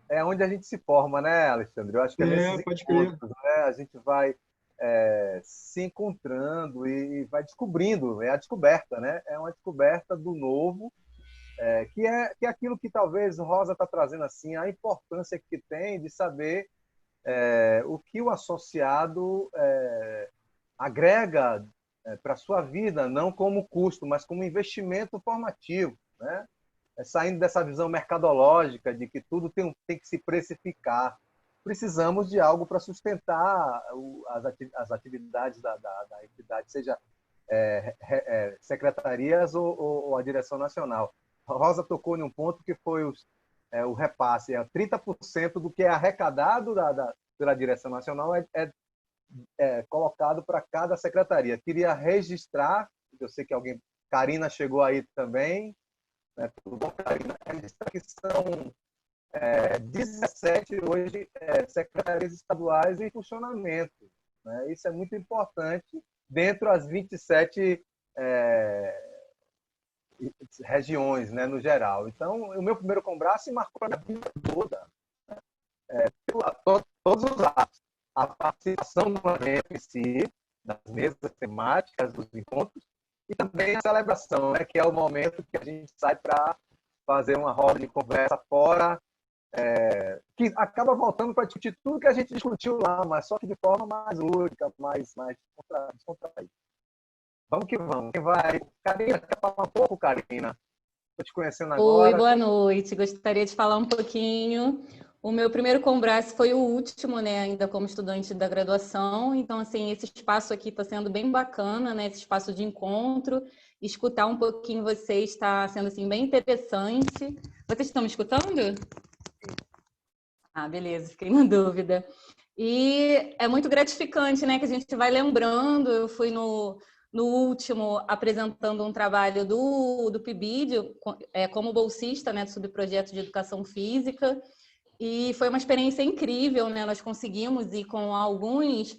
É onde a gente se forma, né, Alexandre? Eu acho que é nesses Pode crer. encontros, né? A gente vai se encontrando e vai descobrindo. É a descoberta, né? É uma descoberta do novo, que é aquilo que talvez Rosa está trazendo assim, a importância que tem de saber o que o associado agrega para a sua vida, não como custo, mas como investimento formativo, né? Saindo dessa visão mercadológica de que tudo tem que se precificar. Precisamos de algo para sustentar as atividades da entidade, seja secretarias ou a direção nacional. A Rosa tocou em um ponto que foi o repasse. 30% do que é arrecadado pela direção nacional colocado para cada secretaria. Queria registrar, eu sei que Karina chegou aí também, né? Tudo bom, Karina? Registrar que são 17 hoje secretarias estaduais em funcionamento, né? Isso é muito importante dentro das 27 regiões, né, no geral. Então, o meu primeiro congresso marcou a minha vida toda, todos os atos. A participação no evento em si, das mesas temáticas, dos encontros, e também a celebração, né, que é o momento que a gente sai para fazer uma roda de conversa fora, que acaba voltando para discutir tudo que a gente discutiu lá, mas só que de forma mais lúdica, mais descontraída. Vamos que vamos. Quem vai? Karina, quer falar um pouco, Karina? Estou te conhecendo agora. Oi, boa noite. Gostaria de falar um pouquinho. O meu primeiro congresso foi o último, né, ainda como estudante da graduação. Então, assim, esse espaço aqui está sendo bem bacana, né, esse espaço de encontro. Escutar um pouquinho vocês está sendo, assim, bem interessante. Vocês estão me escutando? Ah, beleza, fiquei na dúvida. E é muito gratificante, né, que a gente vai lembrando. Eu fui no último apresentando um trabalho do PIBID, como bolsista, né, do subprojeto de educação física. E foi uma experiência incrível, né? Nós conseguimos ir com alguns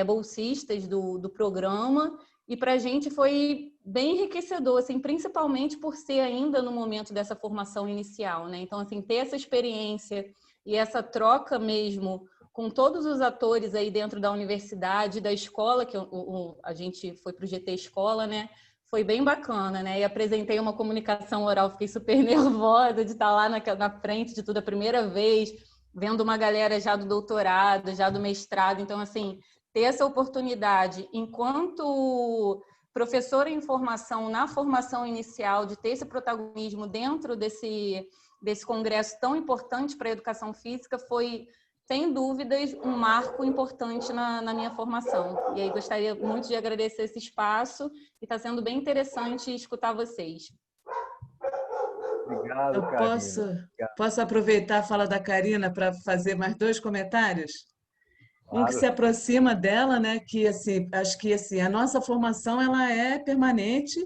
bolsistas do programa e para a gente foi bem enriquecedor, assim, principalmente por ser ainda no momento dessa formação inicial, né? Então, assim, ter essa experiência e essa troca mesmo com todos os atores aí dentro da universidade, da escola, que a gente foi para o GT Escola, né? Foi bem bacana, né? E apresentei uma comunicação oral, fiquei super nervosa de estar lá na frente de tudo a primeira vez, vendo uma galera já do doutorado, já do mestrado. Então, assim, ter essa oportunidade, enquanto professora em formação, na formação inicial, de ter esse protagonismo dentro desse congresso tão importante para a educação física, foi, sem dúvidas, um marco importante na minha formação. E aí gostaria muito de agradecer esse espaço e está sendo bem interessante escutar vocês. Obrigado, Eu Karina. posso aproveitar a fala da Karina para fazer mais 2 comentários? Claro. Um que se aproxima dela, né? Que assim, acho que assim, a nossa formação ela é permanente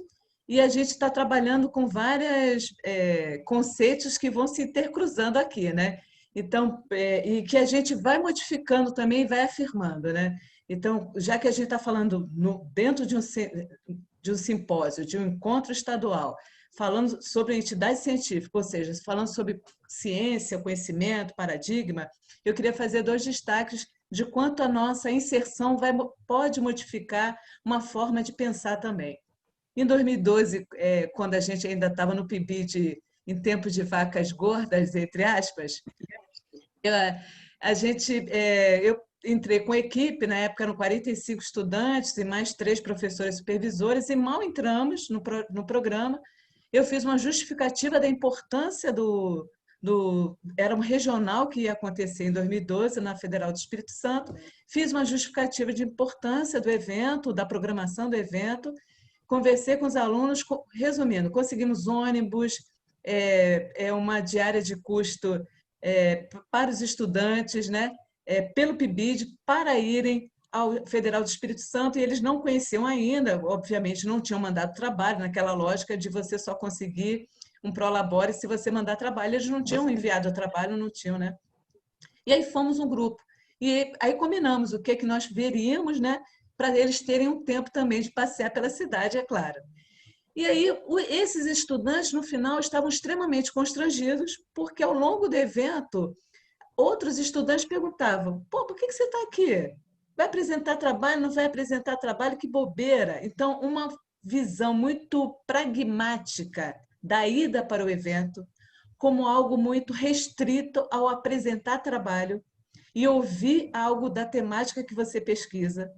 e a gente está trabalhando com vários conceitos que vão se intercruzando aqui, né? Então, e que a gente vai modificando também e vai afirmando, né? Então, já que a gente está falando dentro de um simpósio, de um encontro estadual, falando sobre entidade científica, ou seja, falando sobre ciência, conhecimento, paradigma, eu queria fazer 2 destaques de quanto a nossa inserção pode modificar uma forma de pensar também. Em 2012, quando a gente ainda estava no PIBID em tempo de vacas gordas, entre aspas, entrei com equipe, na época eram 45 estudantes e mais 3 professores supervisores, e mal entramos no programa, eu fiz uma justificativa da importância era um regional que ia acontecer em 2012 na Federal do Espírito Santo, fiz uma justificativa de importância do evento, da programação do evento, conversei com os alunos, resumindo, conseguimos ônibus, uma diária de custo para os estudantes, né? Pelo PIBID, para irem ao Federal do Espírito Santo, e eles não conheciam ainda, obviamente não tinham mandado trabalho, naquela lógica de você só conseguir um prolabore se você mandar trabalho, eles não tinham enviado o trabalho, não tinham, né? E aí fomos um grupo, e aí combinamos o que nós veríamos, né? Para eles terem um tempo também de passear pela cidade, é claro. E aí, esses estudantes, no final, estavam extremamente constrangidos, porque ao longo do evento, outros estudantes perguntavam: pô, por que você está aqui? Vai apresentar trabalho? Não vai apresentar trabalho? Que bobeira! Então, uma visão muito pragmática da ida para o evento, como algo muito restrito ao apresentar trabalho e ouvir algo da temática que você pesquisa.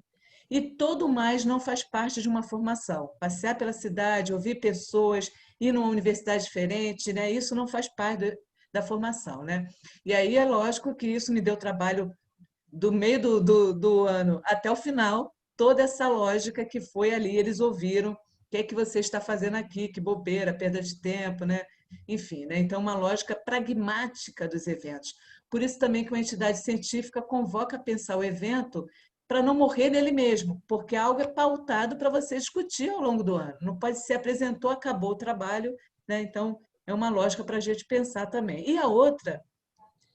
E todo mais não faz parte de uma formação. Passear pela cidade, ouvir pessoas, ir numa universidade diferente, né? Isso não faz parte da formação, né? E aí é lógico que isso me deu trabalho do meio do ano até o final, toda essa lógica que foi ali, eles ouviram, o que é que você está fazendo aqui, que bobeira, perda de tempo, né? Enfim, né? Então, uma lógica pragmática dos eventos. Por isso também que uma entidade científica convoca a pensar o evento para não morrer nele mesmo, porque algo é pautado para você discutir ao longo do ano. Não pode ser apresentou, acabou o trabalho, né? Então, é uma lógica para a gente pensar também. E a outra,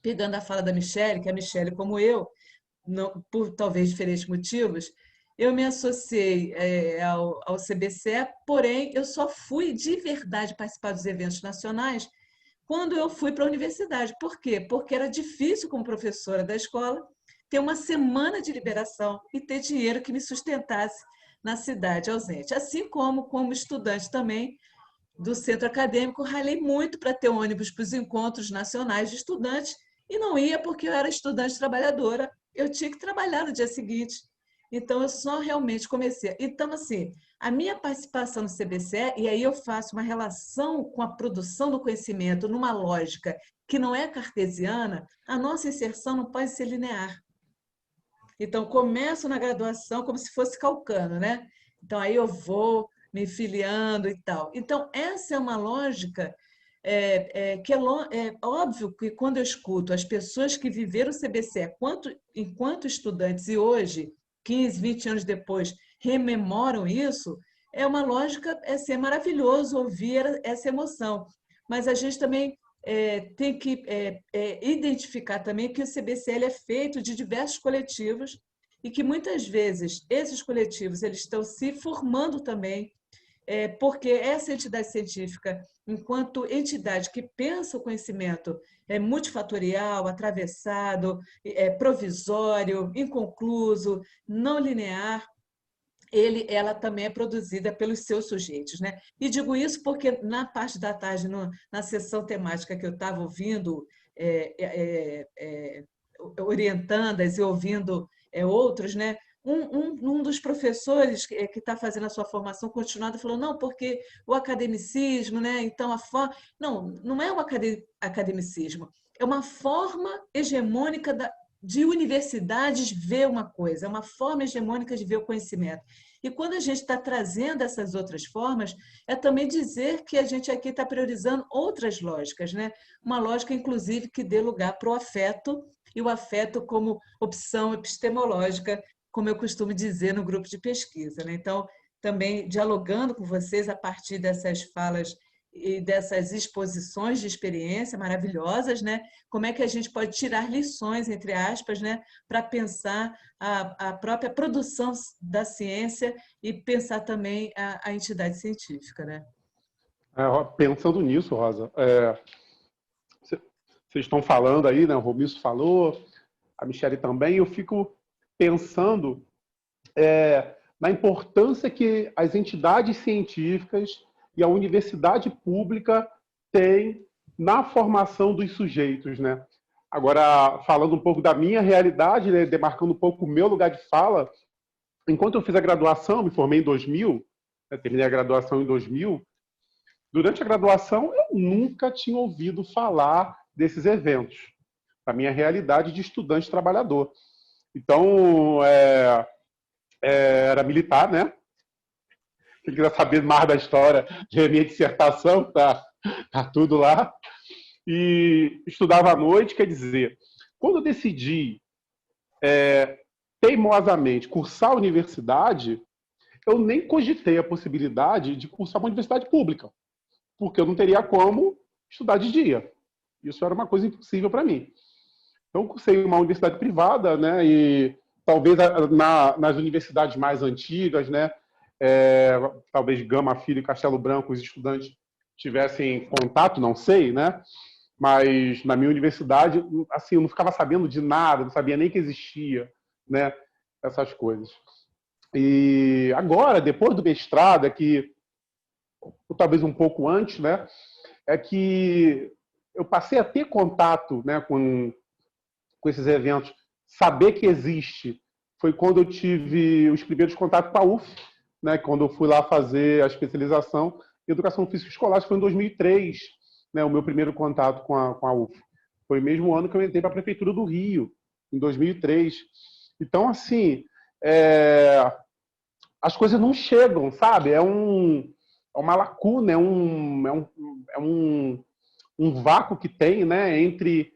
pegando a fala da Michele, que a Michele, como eu, não, por talvez diferentes motivos, eu me associei ao CBCE, porém, eu só fui de verdade participar dos eventos nacionais quando eu fui para a universidade. Por quê? Porque era difícil, como professora da escola, ter uma semana de liberação e ter dinheiro que me sustentasse na cidade ausente. Assim como estudante também do centro acadêmico, ralei muito para ter ônibus para os encontros nacionais de estudantes e não ia porque eu era estudante trabalhadora, eu tinha que trabalhar no dia seguinte. Então, eu só realmente comecei. Então, assim, a minha participação no CBCE, e aí eu faço uma relação com a produção do conhecimento numa lógica que não é cartesiana, a nossa inserção não pode ser linear. Então, começo na graduação como se fosse calcando, né? Então, aí eu vou me filiando e tal. Então, essa é uma lógica que é óbvio que quando eu escuto as pessoas que viveram o CBCE enquanto estudantes e hoje, 15, 20 anos depois, rememoram isso, é uma lógica, é maravilhoso ouvir essa emoção. Mas a gente também tem que identificar também que o CBCL é feito de diversos coletivos e que muitas vezes esses coletivos eles estão se formando também, porque essa entidade científica, enquanto entidade que pensa o conhecimento multifatorial, atravessado, provisório, inconcluso, não linear, ela também é produzida pelos seus sujeitos, né? E digo isso porque na parte da tarde, na sessão temática que eu estava ouvindo, orientandas e ouvindo outros, né? Um dos professores que está fazendo a sua formação continuada falou: não, porque o academicismo, né? Então não é o academicismo, é uma forma hegemônica de universidades ver uma coisa, é uma forma hegemônica de ver o conhecimento. E quando a gente está trazendo essas outras formas, é também dizer que a gente aqui está priorizando outras lógicas, né? Uma lógica, inclusive, que dê lugar para o afeto, e o afeto como opção epistemológica, como eu costumo dizer no grupo de pesquisa, né? Então, também dialogando com vocês a partir dessas falas e dessas exposições de experiência maravilhosas, né? Como é que a gente pode tirar lições, entre aspas, né? Para pensar a própria produção da ciência e pensar também a entidade científica, né? Pensando nisso, Rosa, vocês estão falando aí, né? O Romisso falou, a Michele também, eu fico pensando na importância que as entidades científicas e a universidade pública têm na formação dos sujeitos, né? Agora, falando um pouco da minha realidade, né, demarcando um pouco o meu lugar de fala, enquanto eu fiz a graduação, me formei em 2000, né, terminei a graduação em 2000, durante a graduação eu nunca tinha ouvido falar desses eventos, da minha realidade de estudante trabalhador. Então, era militar, né? Quem quiser saber mais da história, de minha dissertação, tá tudo lá. E estudava à noite, quer dizer, quando eu decidi teimosamente cursar a universidade, eu nem cogitei a possibilidade de cursar uma universidade pública, porque eu não teria como estudar de dia. Isso era uma coisa impossível para mim. Então, eu cursei uma universidade privada, né, e talvez nas universidades mais antigas, né, talvez Gama Filho e Castelo Branco, os estudantes tivessem contato, não sei, né? Mas na minha universidade, assim, eu não ficava sabendo de nada, não sabia nem que existia, né? Essas coisas. E agora, depois do mestrado, ou talvez um pouco antes, né? É que eu passei a ter contato, né, com esses eventos, saber que existe. Foi quando eu tive os primeiros contatos com a UF, né? Quando eu fui lá fazer a especialização em Educação Física Escolar, isso foi em 2003, né, o meu primeiro contato com a UF. Foi o mesmo ano que eu entrei para a Prefeitura do Rio, em 2003. Então, assim, as coisas não chegam, sabe? É uma lacuna, é um vácuo que tem, né, entre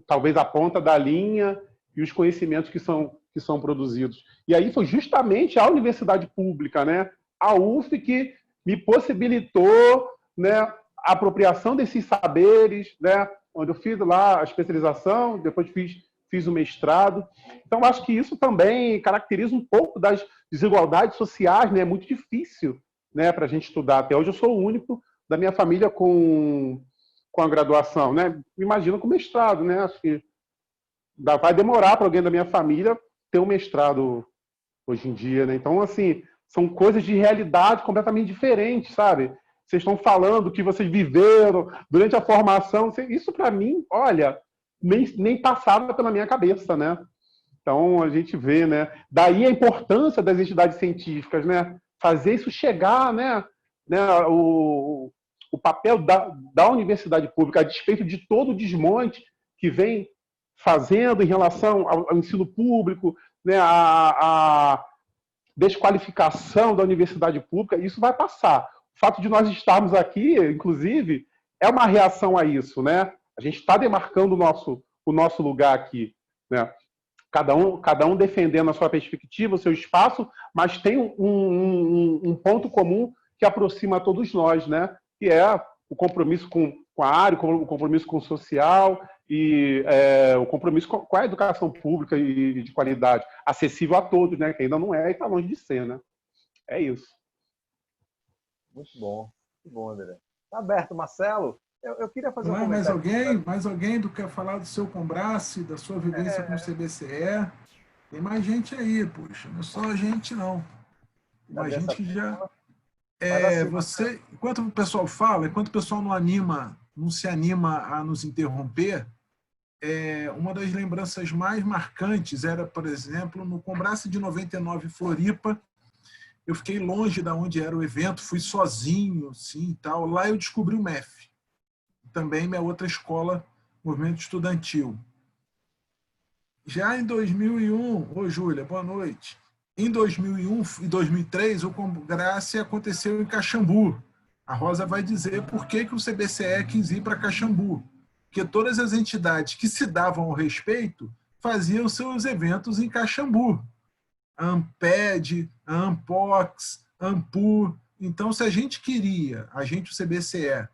talvez a ponta da linha e os conhecimentos que são produzidos. E aí foi justamente a universidade pública, né, a UF, que me possibilitou, né, a apropriação desses saberes, né, onde eu fiz lá a especialização, depois fiz o mestrado. Então, acho que isso também caracteriza um pouco das desigualdades sociais, né? É muito difícil, né, para a gente estudar. Até hoje eu sou o único da minha família com a graduação, né? Imagina com mestrado, né? Acho que vai demorar para alguém da minha família ter um mestrado hoje em dia, né? Então, assim, são coisas de realidade completamente diferentes, sabe? Vocês estão falando que vocês viveram durante a formação. Isso, para mim, olha, nem passava pela minha cabeça, né? Então, a gente vê, né? Daí a importância das entidades científicas, né? Fazer isso chegar, né? O papel da universidade pública, a despeito de todo o desmonte que vem fazendo em relação ao ensino público, né? A desqualificação da universidade pública, isso vai passar. O fato de nós estarmos aqui, inclusive, é uma reação a isso, né? A gente está demarcando o nosso lugar aqui, né? Cada um defendendo a sua perspectiva, o seu espaço, mas tem um ponto comum que aproxima todos nós, né? Que é o compromisso com a área, o compromisso com o social e o compromisso com a educação pública e de qualidade, acessível a todos, né? Que ainda não é e está longe de ser, né? É isso. Muito bom, André. Está aberto, Marcelo? Eu queria fazer um Mais comentário. mais alguém do que falar do seu Combrace, da sua vivência com o CBCE? Tem mais gente aí, poxa, não é só a gente, não. Mais gente que já... enquanto o pessoal fala, enquanto o pessoal não se anima a nos interromper, uma das lembranças mais marcantes era, por exemplo, no Combrace de 99 Floripa. Eu fiquei longe de onde era o evento, fui sozinho, assim, tal. Lá eu descobri o MEF, também minha outra escola, movimento estudantil. Já em 2001, Júlia, boa noite. Em 2001 e 2003, o Combrace aconteceu em Caxambu. A Rosa vai dizer por que o CBCE quis ir para Caxambu. Porque todas as entidades que se davam ao respeito faziam seus eventos em Caxambu. A Amped, a Ampox, a Ampu. Então, se a gente queria, o CBCE,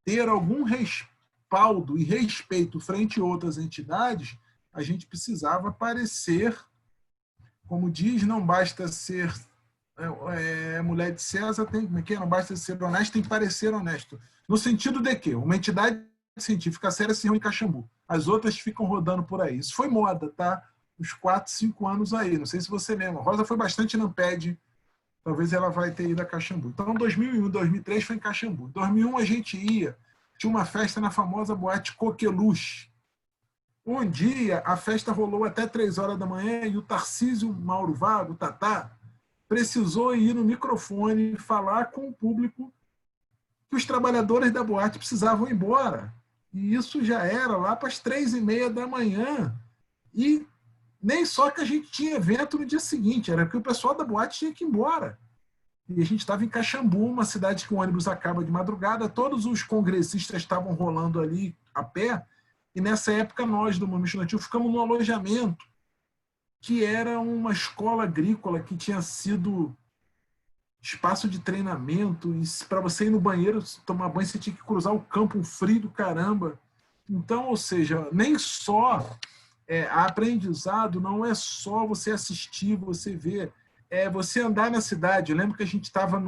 ter algum respaldo e respeito frente a outras entidades, a gente precisava parecer, como diz, não basta ser mulher de César, não basta ser honesto, tem que parecer honesto. No sentido de que uma entidade científica séria se reúne em Caxambu, as outras ficam rodando por aí. Isso foi moda, tá? Uns 4, 5 anos aí, não sei se você lembra. A Rosa foi bastante na Amped, talvez ela vai ter ido a Caxambu. Então, 2001, 2003 foi em Caxambu. Em 2001 a gente tinha uma festa na famosa boate Coqueluche, Um dia, a festa rolou até 3 horas da manhã e o Tarcísio Mauro Vago, o Tatá, precisou ir no microfone falar com o público que os trabalhadores da boate precisavam ir embora. E isso já era lá para as 3h30 da manhã. E nem só que a gente tinha evento no dia seguinte, era que o pessoal da boate tinha que ir embora. E a gente estava em Caxambu, uma cidade que o ônibus acaba de madrugada, todos os congressistas estavam rolando ali a pé, e nessa época nós, do Movimento Estudantil, ficamos num alojamento, que era uma escola agrícola que tinha sido espaço de treinamento, e para você ir no banheiro, tomar banho, você tinha que cruzar o campo, um frio do caramba. Então, ou seja, nem só aprendizado não é só você assistir, você ver, é você andar na cidade. Eu lembro que a gente estava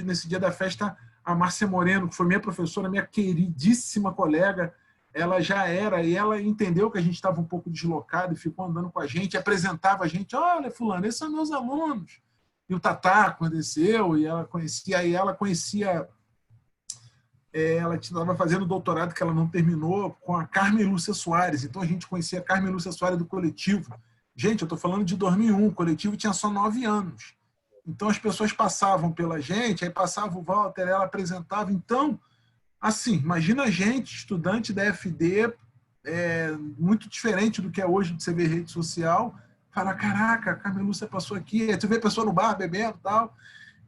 nesse dia da festa, a Márcia Moreno, que foi minha professora, minha queridíssima colega, ela já era, e ela entendeu que a gente estava um pouco deslocado e ficou andando com a gente, apresentava a gente, olha, fulano, esses são meus alunos. E o Tatá conheceu, e ela conhecia, ela estava fazendo doutorado que ela não terminou com a Carmen Lúcia Soares, então a gente conhecia a Carmen Lúcia Soares do Coletivo. Gente, eu estou falando de 2001, o Coletivo tinha só 9 anos. Então as pessoas passavam pela gente, aí passava o Walter, ela apresentava. Então, assim, imagina a gente, estudante da FD, muito diferente do que é hoje de você ver rede social, fala, caraca, a Carmen Lúcia passou aqui, aí tu vê a pessoa no bar bebendo e tal.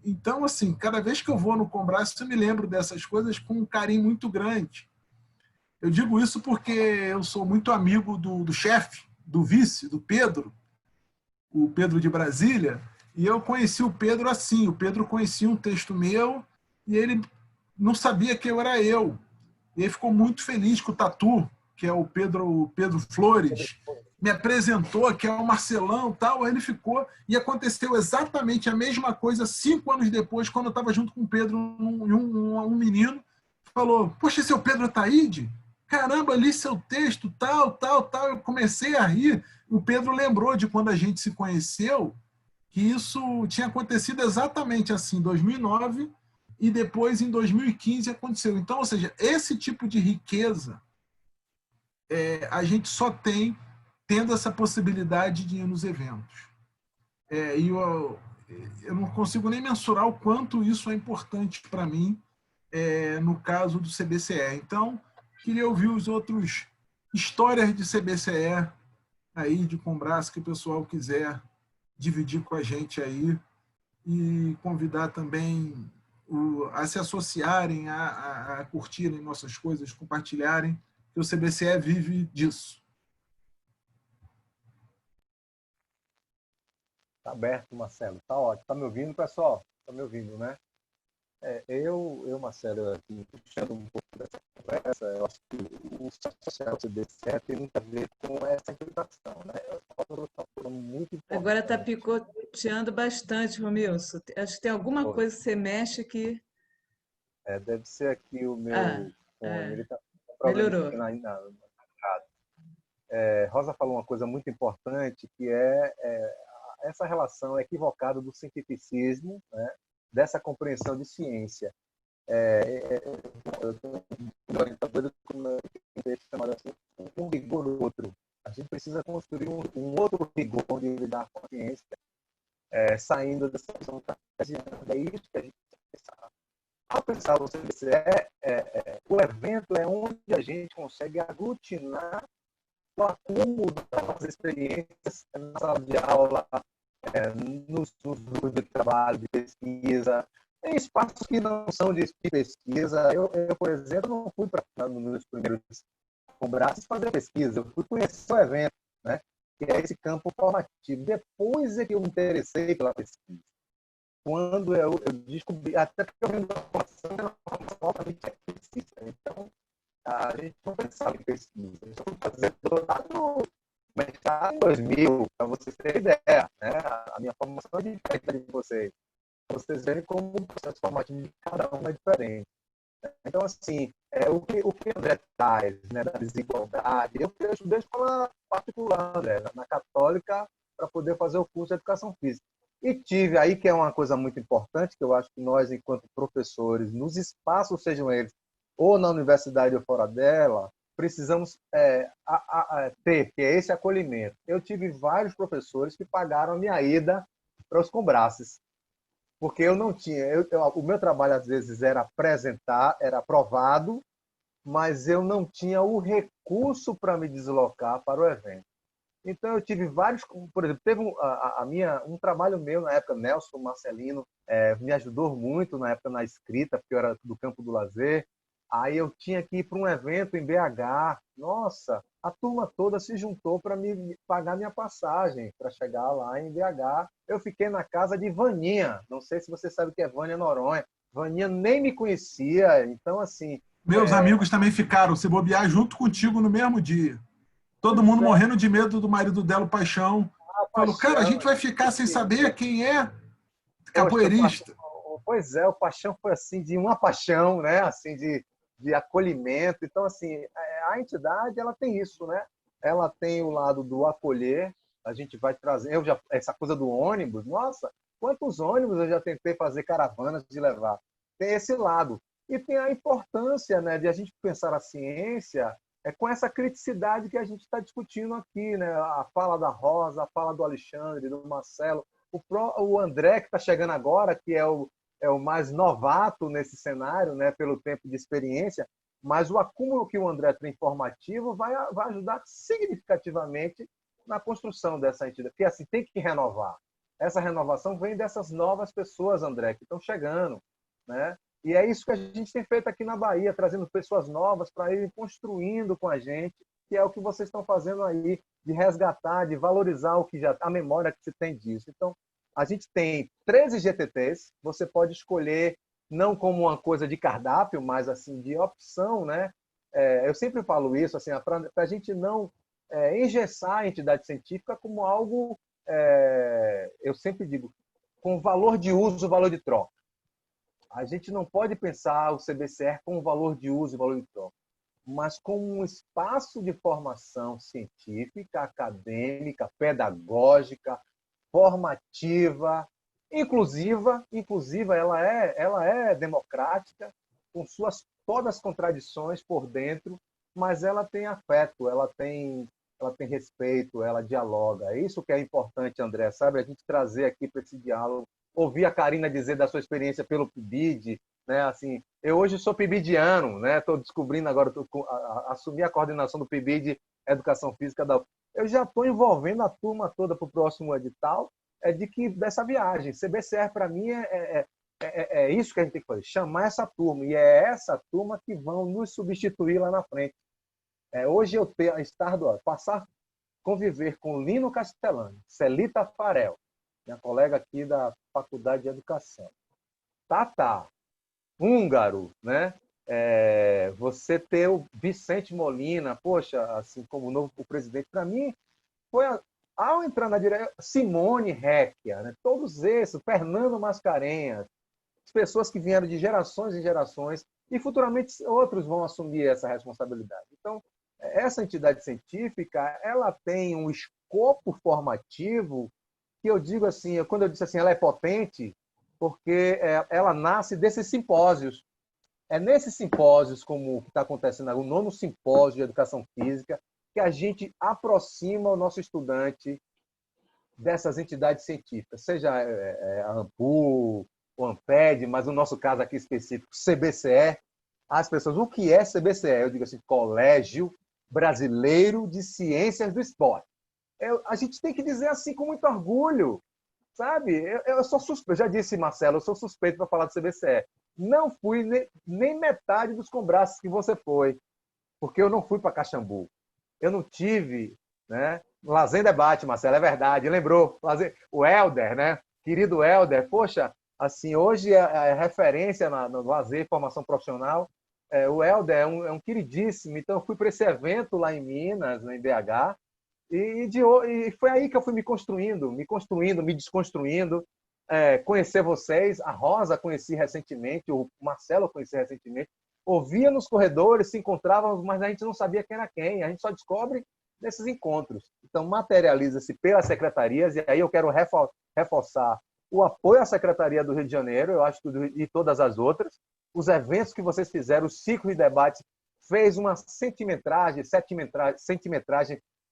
Então, assim, cada vez que eu vou no Combraço, eu me lembro dessas coisas com um carinho muito grande. Eu digo isso porque eu sou muito amigo do chefe, do vice, do Pedro, o Pedro de Brasília, e eu conheci o Pedro assim. O Pedro conhecia um texto meu e ele não sabia que eu era eu. E ele ficou muito feliz com o Tatu, que é o Pedro Flores, me apresentou, que é o Marcelão, tal. Aí ele ficou, e aconteceu exatamente a mesma coisa 5 anos depois, quando eu estava junto com o Pedro, um menino falou, poxa, esse é o Pedro Ataíde? Caramba, li seu texto, tal. Eu comecei a rir. O Pedro lembrou de quando a gente se conheceu, que isso tinha acontecido exatamente assim, em 2009, e depois, em 2015, aconteceu. Então, ou seja, esse tipo de riqueza a gente só tem tendo essa possibilidade de ir nos eventos. E eu não consigo nem mensurar o quanto isso é importante para mim, no caso do CBCE. Então, queria ouvir os outros histórias de CBCE aí, de Combraço, que o pessoal quiser dividir com a gente aí, e convidar também a se associarem, a curtirem nossas coisas, compartilharem, que o CBCE vive disso. Está aberto, Marcelo. Está ótimo. Está me ouvindo, pessoal? Está me ouvindo, né? Marcelo, aqui, puxando um pouco dessa conversa, eu acho que o social CBCE tem muito a ver com essa implicação, né? Muito importante. Agora está picoteando bastante, Romilson. Acho que tem alguma coisa que você mexe que... deve ser aqui o meu fone. Ele tá melhorou. Rosa falou uma coisa muito importante, que é essa relação equivocada do cientificismo, né? Dessa compreensão de ciência. Eu tenho um orientador chamado assim, um rigor outro. A gente precisa construir um outro rigor de lidar com a ciência, saindo dessa visão cartesiana. É isso que a gente precisa pensar. Ao pensar no CBCE, o evento é onde a gente consegue aglutinar o acúmulo das experiências na sala de aula, nos grupos de trabalho, de pesquisa, em espaços que não são de pesquisa. Eu por exemplo, não fui para nos primeiros Combraços fazer pesquisa, eu fui conhecer o evento, né? Que é esse campo formativo. Depois é que eu me interessei pela pesquisa. Quando eu descobri, até porque eu venho da formação, é uma formação altamente pesquisa. Então, a gente não pensava em pesquisa. A gente foi fazer doutorado no mestrado em 2000, para vocês terem ideia, né? A minha formação é diferente de vocês. Vocês verem como o processo formativo de cada um é diferente. Então, assim, o que André traz, né, da desigualdade, eu estudei escola particular, André, na Católica, para poder fazer o curso de Educação Física. E tive aí, que é uma coisa muito importante, que eu acho que nós, enquanto professores, nos espaços, sejam eles ou na universidade ou fora dela, precisamos ter, que é esse acolhimento. Eu tive vários professores que pagaram a minha ida para os Combraces, porque eu não tinha... o meu trabalho, às vezes, era apresentar, era aprovado, mas eu não tinha o recurso para me deslocar para o evento. Então, eu tive vários... Por exemplo, teve um trabalho meu na época, Nelson Marcelino, me ajudou muito na época na escrita, porque eu era do campo do lazer. Aí eu tinha que ir para um evento em BH. Nossa, a turma toda se juntou para me pagar minha passagem para chegar lá em BH. Eu fiquei na casa de Vaninha. Não sei se você sabe o que é Vânia Noronha. Vaninha nem me conhecia. Então, assim... Meus amigos também ficaram, se bobear, junto contigo no mesmo dia. Todo mundo morrendo de medo do marido dela, o Paixão. Falou, cara, a gente vai ficar sem saber quem é capoeirista. Pois é, o Paixão foi assim, de uma paixão, né? Assim, de acolhimento. Então, assim, a entidade, ela tem isso, né? Ela tem o lado do acolher, a gente vai trazer... essa coisa do ônibus, nossa, quantos ônibus eu já tentei fazer caravanas de levar? Tem esse lado. E tem a importância, né, de a gente pensar a ciência com essa criticidade que a gente está discutindo aqui, né? A fala da Rosa, a fala do Alexandre, do Marcelo, o André, que está chegando agora, que é o mais novato nesse cenário, né, pelo tempo de experiência, mas o acúmulo que o André tem informativo vai ajudar significativamente na construção dessa entidade, porque assim, tem que renovar. Essa renovação vem dessas novas pessoas, André, que estão chegando, né? E é isso que a gente tem feito aqui na Bahia, trazendo pessoas novas para irem construindo com a gente, que é o que vocês estão fazendo aí, de resgatar, de valorizar a memória que se tem disso. Então, a gente tem 13 GTTs, você pode escolher, não como uma coisa de cardápio, mas assim, de opção, né? Eu sempre falo isso, assim, para a gente não engessar a entidade científica como algo, eu sempre digo, com valor de uso, valor de troca. A gente não pode pensar o CBCR como valor de uso e valor de troca, mas como um espaço de formação científica, acadêmica, pedagógica, formativa, inclusiva, ela é democrática, com todas as contradições por dentro, mas ela tem afeto, ela tem respeito, ela dialoga. É isso que é importante, André, sabe? A gente trazer aqui para esse diálogo. Ouvir a Karina dizer da sua experiência pelo PIBID, né? Assim, eu hoje sou pibidiano, né? Estou descobrindo agora, assumi a coordenação do PIBID Educação Física da... Eu já estou envolvendo a turma toda para o próximo edital, dessa viagem. CBCR, para mim, é isso que a gente tem que fazer, chamar essa turma, e é essa turma que vão nos substituir lá na frente. Hoje eu conviver com Lino Castellani, Celita Farel, minha colega aqui da Faculdade de Educação, Tata, húngaro, né? Você ter o Vicente Molina, poxa, assim como o presidente, para mim, foi ao entrar na direção, Simone Recchia, né? Todos esses, Fernando Mascarenhas, as pessoas que vieram de gerações em gerações, e futuramente outros vão assumir essa responsabilidade. Então, essa entidade científica, ela tem um escopo formativo que eu digo assim, quando eu disse assim, ela é potente, porque ela nasce desses simpósios. É nesses simpósios, como o que está acontecendo agora, o 9º simpósio de educação física, que a gente aproxima o nosso estudante dessas entidades científicas, seja a ANPU, o ANPED, mas no nosso caso aqui específico, CBCE. As pessoas, o que é CBCE? Eu digo assim, Colégio Brasileiro de Ciências do Esporte. A gente tem que dizer assim com muito orgulho, sabe? Eu sou suspeito, já disse, Marcelo, eu sou suspeito para falar do CBCE. Não fui nem metade dos Combraces que você foi, porque eu não fui para Caxambu. Eu não tive, né? Lazer em Debate, Marcelo, é verdade, lembrou. O Helder, né? Querido Helder, poxa, assim, hoje é referência no lazer, formação profissional. O Helder é um queridíssimo, então eu fui para esse evento lá em Minas, em BH, e foi aí que eu fui me construindo, me desconstruindo, conhecer vocês, a Rosa conheci recentemente, o Marcelo conheci recentemente, ouvia nos corredores, se encontrávamos, mas a gente não sabia quem era quem, a gente só descobre nesses encontros. Então, materializa-se pelas secretarias, e aí eu quero reforçar o apoio à Secretaria do Rio de Janeiro, eu acho que e todas as outras, os eventos que vocês fizeram, os ciclos de debate fez uma centimetragem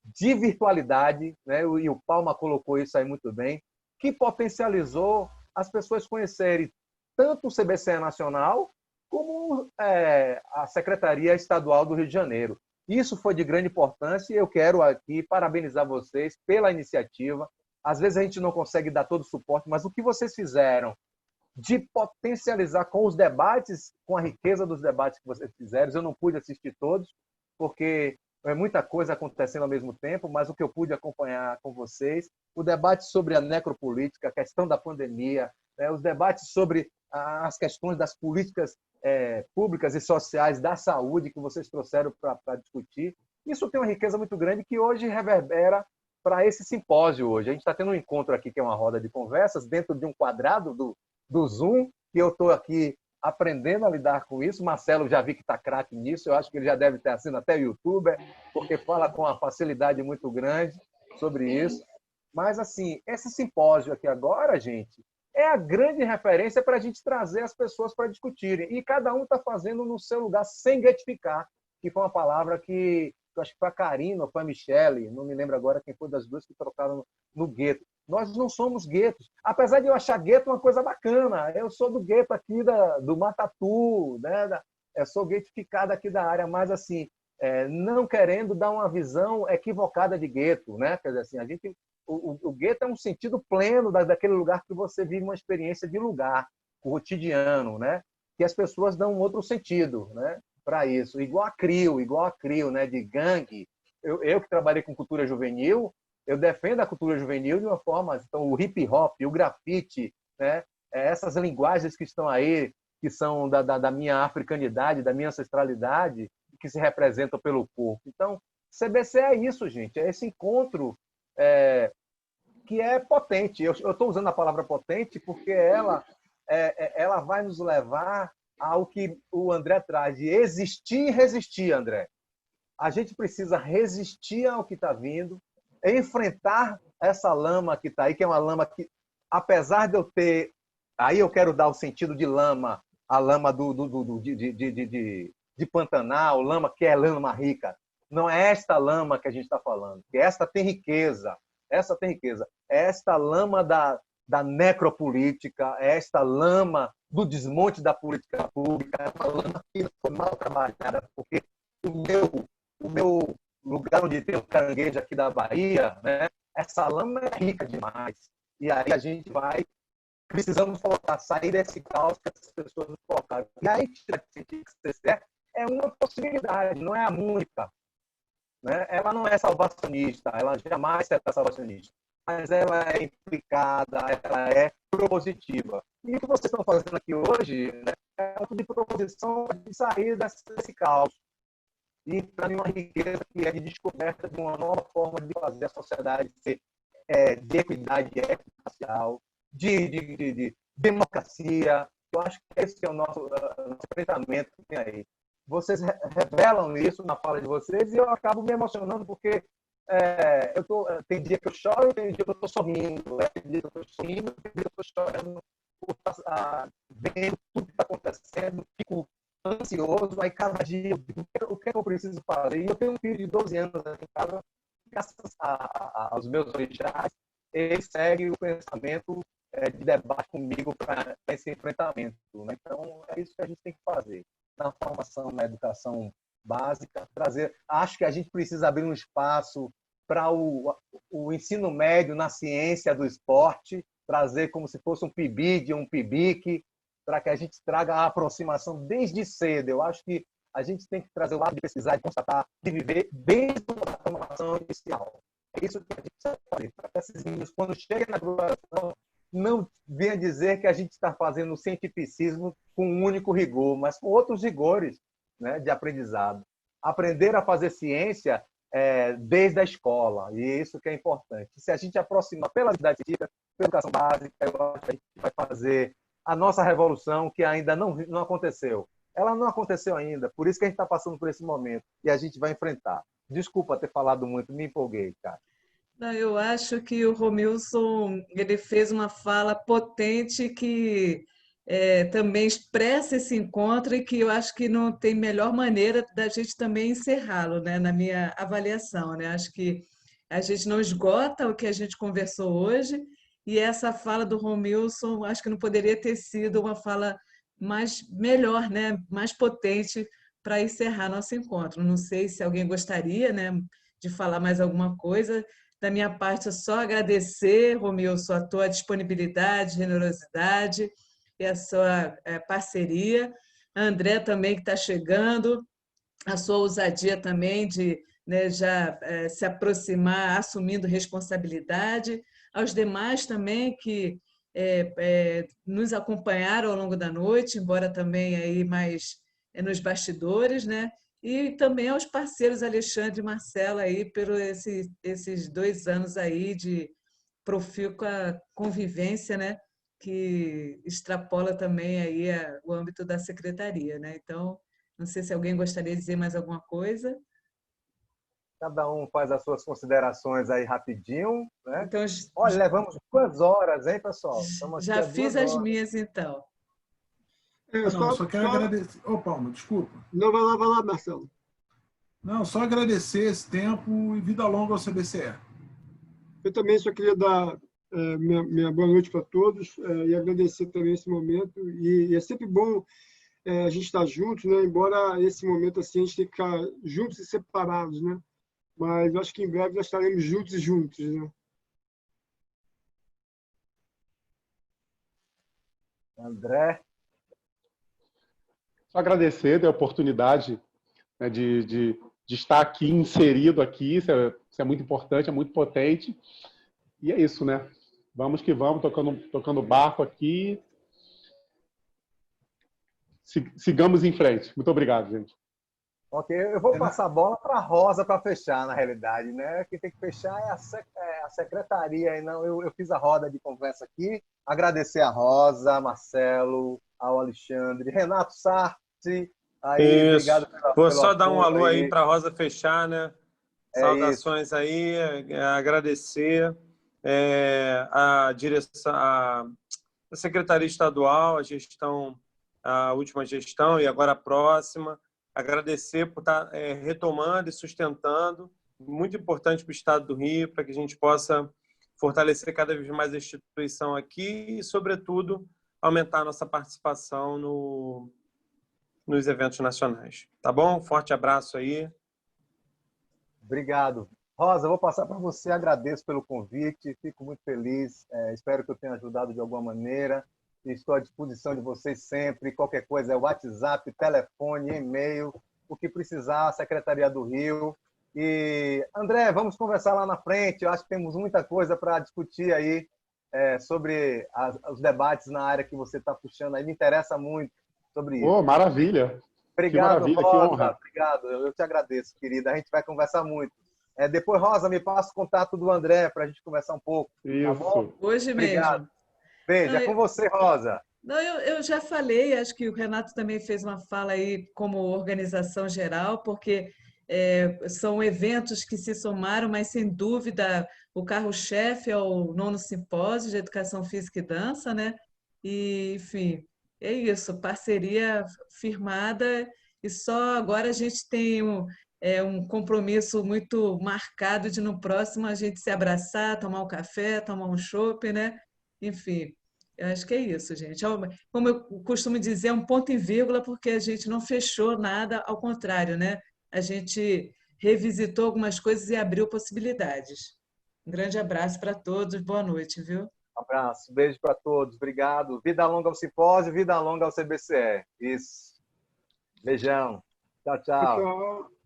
de virtualidade, né? E o Palma colocou isso aí muito bem, que potencializou as pessoas conhecerem tanto o CBCE Nacional como a Secretaria Estadual do Rio de Janeiro. Isso foi de grande importância e eu quero aqui parabenizar vocês pela iniciativa. Às vezes a gente não consegue dar todo o suporte, mas o que vocês fizeram de potencializar com os debates, com a riqueza dos debates que vocês fizeram, eu não pude assistir todos, porque é muita coisa acontecendo ao mesmo tempo, mas o que eu pude acompanhar com vocês, o debate sobre a necropolítica, a questão da pandemia, os debates sobre as questões das políticas públicas e sociais da saúde que vocês trouxeram para discutir, isso tem uma riqueza muito grande que hoje reverbera para esse simpósio hoje. A gente está tendo um encontro aqui, que é uma roda de conversas, dentro de um quadrado do Zoom, que eu estou aqui aprendendo a lidar com isso. Marcelo já vi que está craque nisso, eu acho que ele já deve ter sido até youtuber, porque fala com uma facilidade muito grande sobre isso. Mas, assim, esse simpósio aqui agora, gente, é a grande referência para a gente trazer as pessoas para discutirem. E cada um está fazendo no seu lugar, sem getificar, que foi uma palavra que eu acho que foi a Karina ou foi a Michele, não me lembro agora quem foi das duas que trocaram no gueto. Nós não somos guetos. Apesar de eu achar gueto uma coisa bacana, eu sou do gueto aqui do Matatu, né? Eu sou guetificado aqui da área, mas assim, não querendo dar uma visão equivocada de gueto, né? Quer dizer, assim, o gueto é um sentido pleno daquele lugar que você vive uma experiência de lugar, cotidiano, né? Que as pessoas dão um outro sentido, né? Para isso, igual a CRIO, né? De gangue. Eu que trabalhei com cultura juvenil, eu defendo a cultura juvenil de uma forma, então, o hip hop, o grafite, né? Essas linguagens que estão aí, que são da minha africanidade, da minha ancestralidade, que se representam pelo corpo. Então, CBC é isso, gente, é esse encontro que é potente. Eu estou usando a palavra potente porque ela vai nos levar ao que o André traz, de existir e resistir, André. A gente precisa resistir ao que está vindo, enfrentar essa lama que está aí, que é uma lama que, apesar de eu ter... Aí eu quero dar o sentido de lama, a lama de Pantanal, lama que é lama rica. Não é esta lama que a gente está falando, que esta tem riqueza. Essa tem riqueza. É esta lama da necropolítica, é esta lama do desmonte da política pública, é uma lama que foi mal trabalhada, porque o meu lugar onde tem o caranguejo aqui da Bahia, né? Essa lama é rica demais. E aí a gente precisamos sair desse caos que essas pessoas nos colocaram. E aí, é uma possibilidade, não é a única. Né? Ela não é salvacionista, ela jamais será salvacionista, mas ela é implicada, ela é propositiva. E o que vocês estão fazendo aqui hoje, né, é uma de proposição de sair desse caos e para uma riqueza que é de descoberta de uma nova forma de fazer a sociedade ser de equidade étnico-racial, de democracia. Eu acho que esse é o nosso enfrentamento que tem aí. Vocês revelam isso na fala de vocês e eu acabo me emocionando porque tem dia que eu choro, tem dia que eu estou sorrindo, tem dia que eu estou sorrindo, tem dia que eu estou chorando, vendo tudo que está acontecendo, fico ansioso, aí cada dia o que eu preciso fazer? E eu tenho um filho de 12 anos aqui em casa, graças aos meus originais, ele segue o pensamento de debate comigo para esse enfrentamento. Né? Então, é isso que a gente tem que fazer. Na formação, na educação básica, acho que a gente precisa abrir um espaço para o ensino médio na ciência do esporte, trazer como se fosse um PIBID, um PIBIC, para que a gente traga a aproximação desde cedo. Eu acho que a gente tem que trazer o lado de pesquisar, de constatar, de viver desde a formação inicial. É isso que a gente precisa fazer. Para esses meninos, quando chegam na graduação, não venha dizer que a gente está fazendo cientificismo com um único rigor, mas com outros rigores, né, de aprendizado. Aprender a fazer ciência desde a escola, e isso que é importante. Se a gente aproximar pela atividade científica, pela educação básica, eu acho que a gente vai fazer a nossa revolução, que ainda não aconteceu. Ela não aconteceu ainda, por isso que a gente está passando por esse momento, e a gente vai enfrentar. Desculpa ter falado muito, me empolguei, cara. Não, eu acho que o Romilson ele fez uma fala potente que também expressa esse encontro e que eu acho que não tem melhor maneira da gente também encerrá-lo, né, na minha avaliação, né? Acho que a gente não esgota o que a gente conversou hoje e essa fala do Romilson, acho que não poderia ter sido uma fala melhor, né, mais potente para encerrar nosso encontro. Não sei se alguém gostaria, né, de falar mais alguma coisa. Da minha parte, é só agradecer, Romilson, a tua disponibilidade, generosidade e a sua parceria. A André também, que está chegando, a sua ousadia também de, né, já se aproximar, assumindo responsabilidade. Aos demais também que nos acompanharam ao longo da noite, embora também aí mais nos bastidores, né? E também aos parceiros Alexandre e Marcela aí por esses 2 anos aí de profícua convivência, né? Que extrapola também aí o âmbito da secretaria, né? Então, não sei se alguém gostaria de dizer mais alguma coisa. Cada um faz as suas considerações aí rapidinho, né? Então, Olha, levamos 2 horas, hein, pessoal? Estamos aqui já há fiz 2 as horas. minhas, então. Não, só quero agradecer. Ô, Palma, desculpa. Não, vai lá, Marcelo. Não, só agradecer esse tempo e vida longa ao CBCE. Eu também só queria dar minha boa noite para todos e agradecer também esse momento. E é sempre bom a gente estar juntos, né? Embora esse momento assim a gente tenha que ficar juntos e separados, né? Mas eu acho que em breve nós estaremos juntos e juntos, né? André. Só agradecer a oportunidade, né, de estar aqui, inserido aqui, isso é muito importante, é muito potente. E é isso, né? Vamos que vamos, tocando barco aqui. Sigamos em frente. Muito obrigado, gente. Ok, eu vou passar a bola para a Rosa para fechar, na realidade, né? Quem tem que fechar é a secretaria. E não, eu fiz a roda de conversa aqui. Agradecer a Rosa, Marcelo, ao Alexandre, Renato Sarti. Aí, obrigado Vou só pelo dar um apoio alô aí para a Rosa fechar, né? Saudações aí, agradecer a direção, a Secretaria Estadual, a última gestão e agora a próxima. Agradecer por estar retomando e sustentando, muito importante para o Estado do Rio, para que a gente possa fortalecer cada vez mais a instituição aqui e, sobretudo, aumentar a nossa participação nos eventos nacionais. Tá bom? Forte abraço aí. Obrigado. Rosa, vou passar para você. Agradeço pelo convite, fico muito feliz. Espero que eu tenha ajudado de alguma maneira. Estou à disposição de vocês sempre. Qualquer coisa é WhatsApp, telefone, e-mail, o que precisar, Secretaria do Rio. E, André, vamos conversar lá na frente. Eu acho que temos muita coisa para discutir aí sobre os debates na área que você está puxando aí. Me interessa muito sobre isso. Oh, maravilha. Obrigado, que maravilha, Rosa. que honra. Obrigado. Eu te agradeço, querida. A gente vai conversar muito. Depois, Rosa, me passa o contato do André para a gente conversar um pouco. Isso. Tá bom? Hoje Obrigado. mesmo. Beijo. É com você, Rosa. Não, eu já falei, acho que o Renato também fez uma fala aí como organização geral, porque são eventos que se somaram, mas sem dúvida o carro-chefe é o 9º Simpósio de Educação Física e Dança, né? E, enfim, é isso, parceria firmada e só agora a gente tem um compromisso muito marcado de no próximo a gente se abraçar, tomar um café, tomar um chopp, né? Enfim. Eu acho que é isso, gente. Como eu costumo dizer, é um ponto e vírgula, porque a gente não fechou nada, ao contrário, né? A gente revisitou algumas coisas e abriu possibilidades. Um grande abraço para todos, boa noite, viu? Um abraço, beijo para todos, obrigado. Vida longa ao Simpósio, vida longa ao CBCE. Isso. Beijão. Tchau, tchau. Tchau.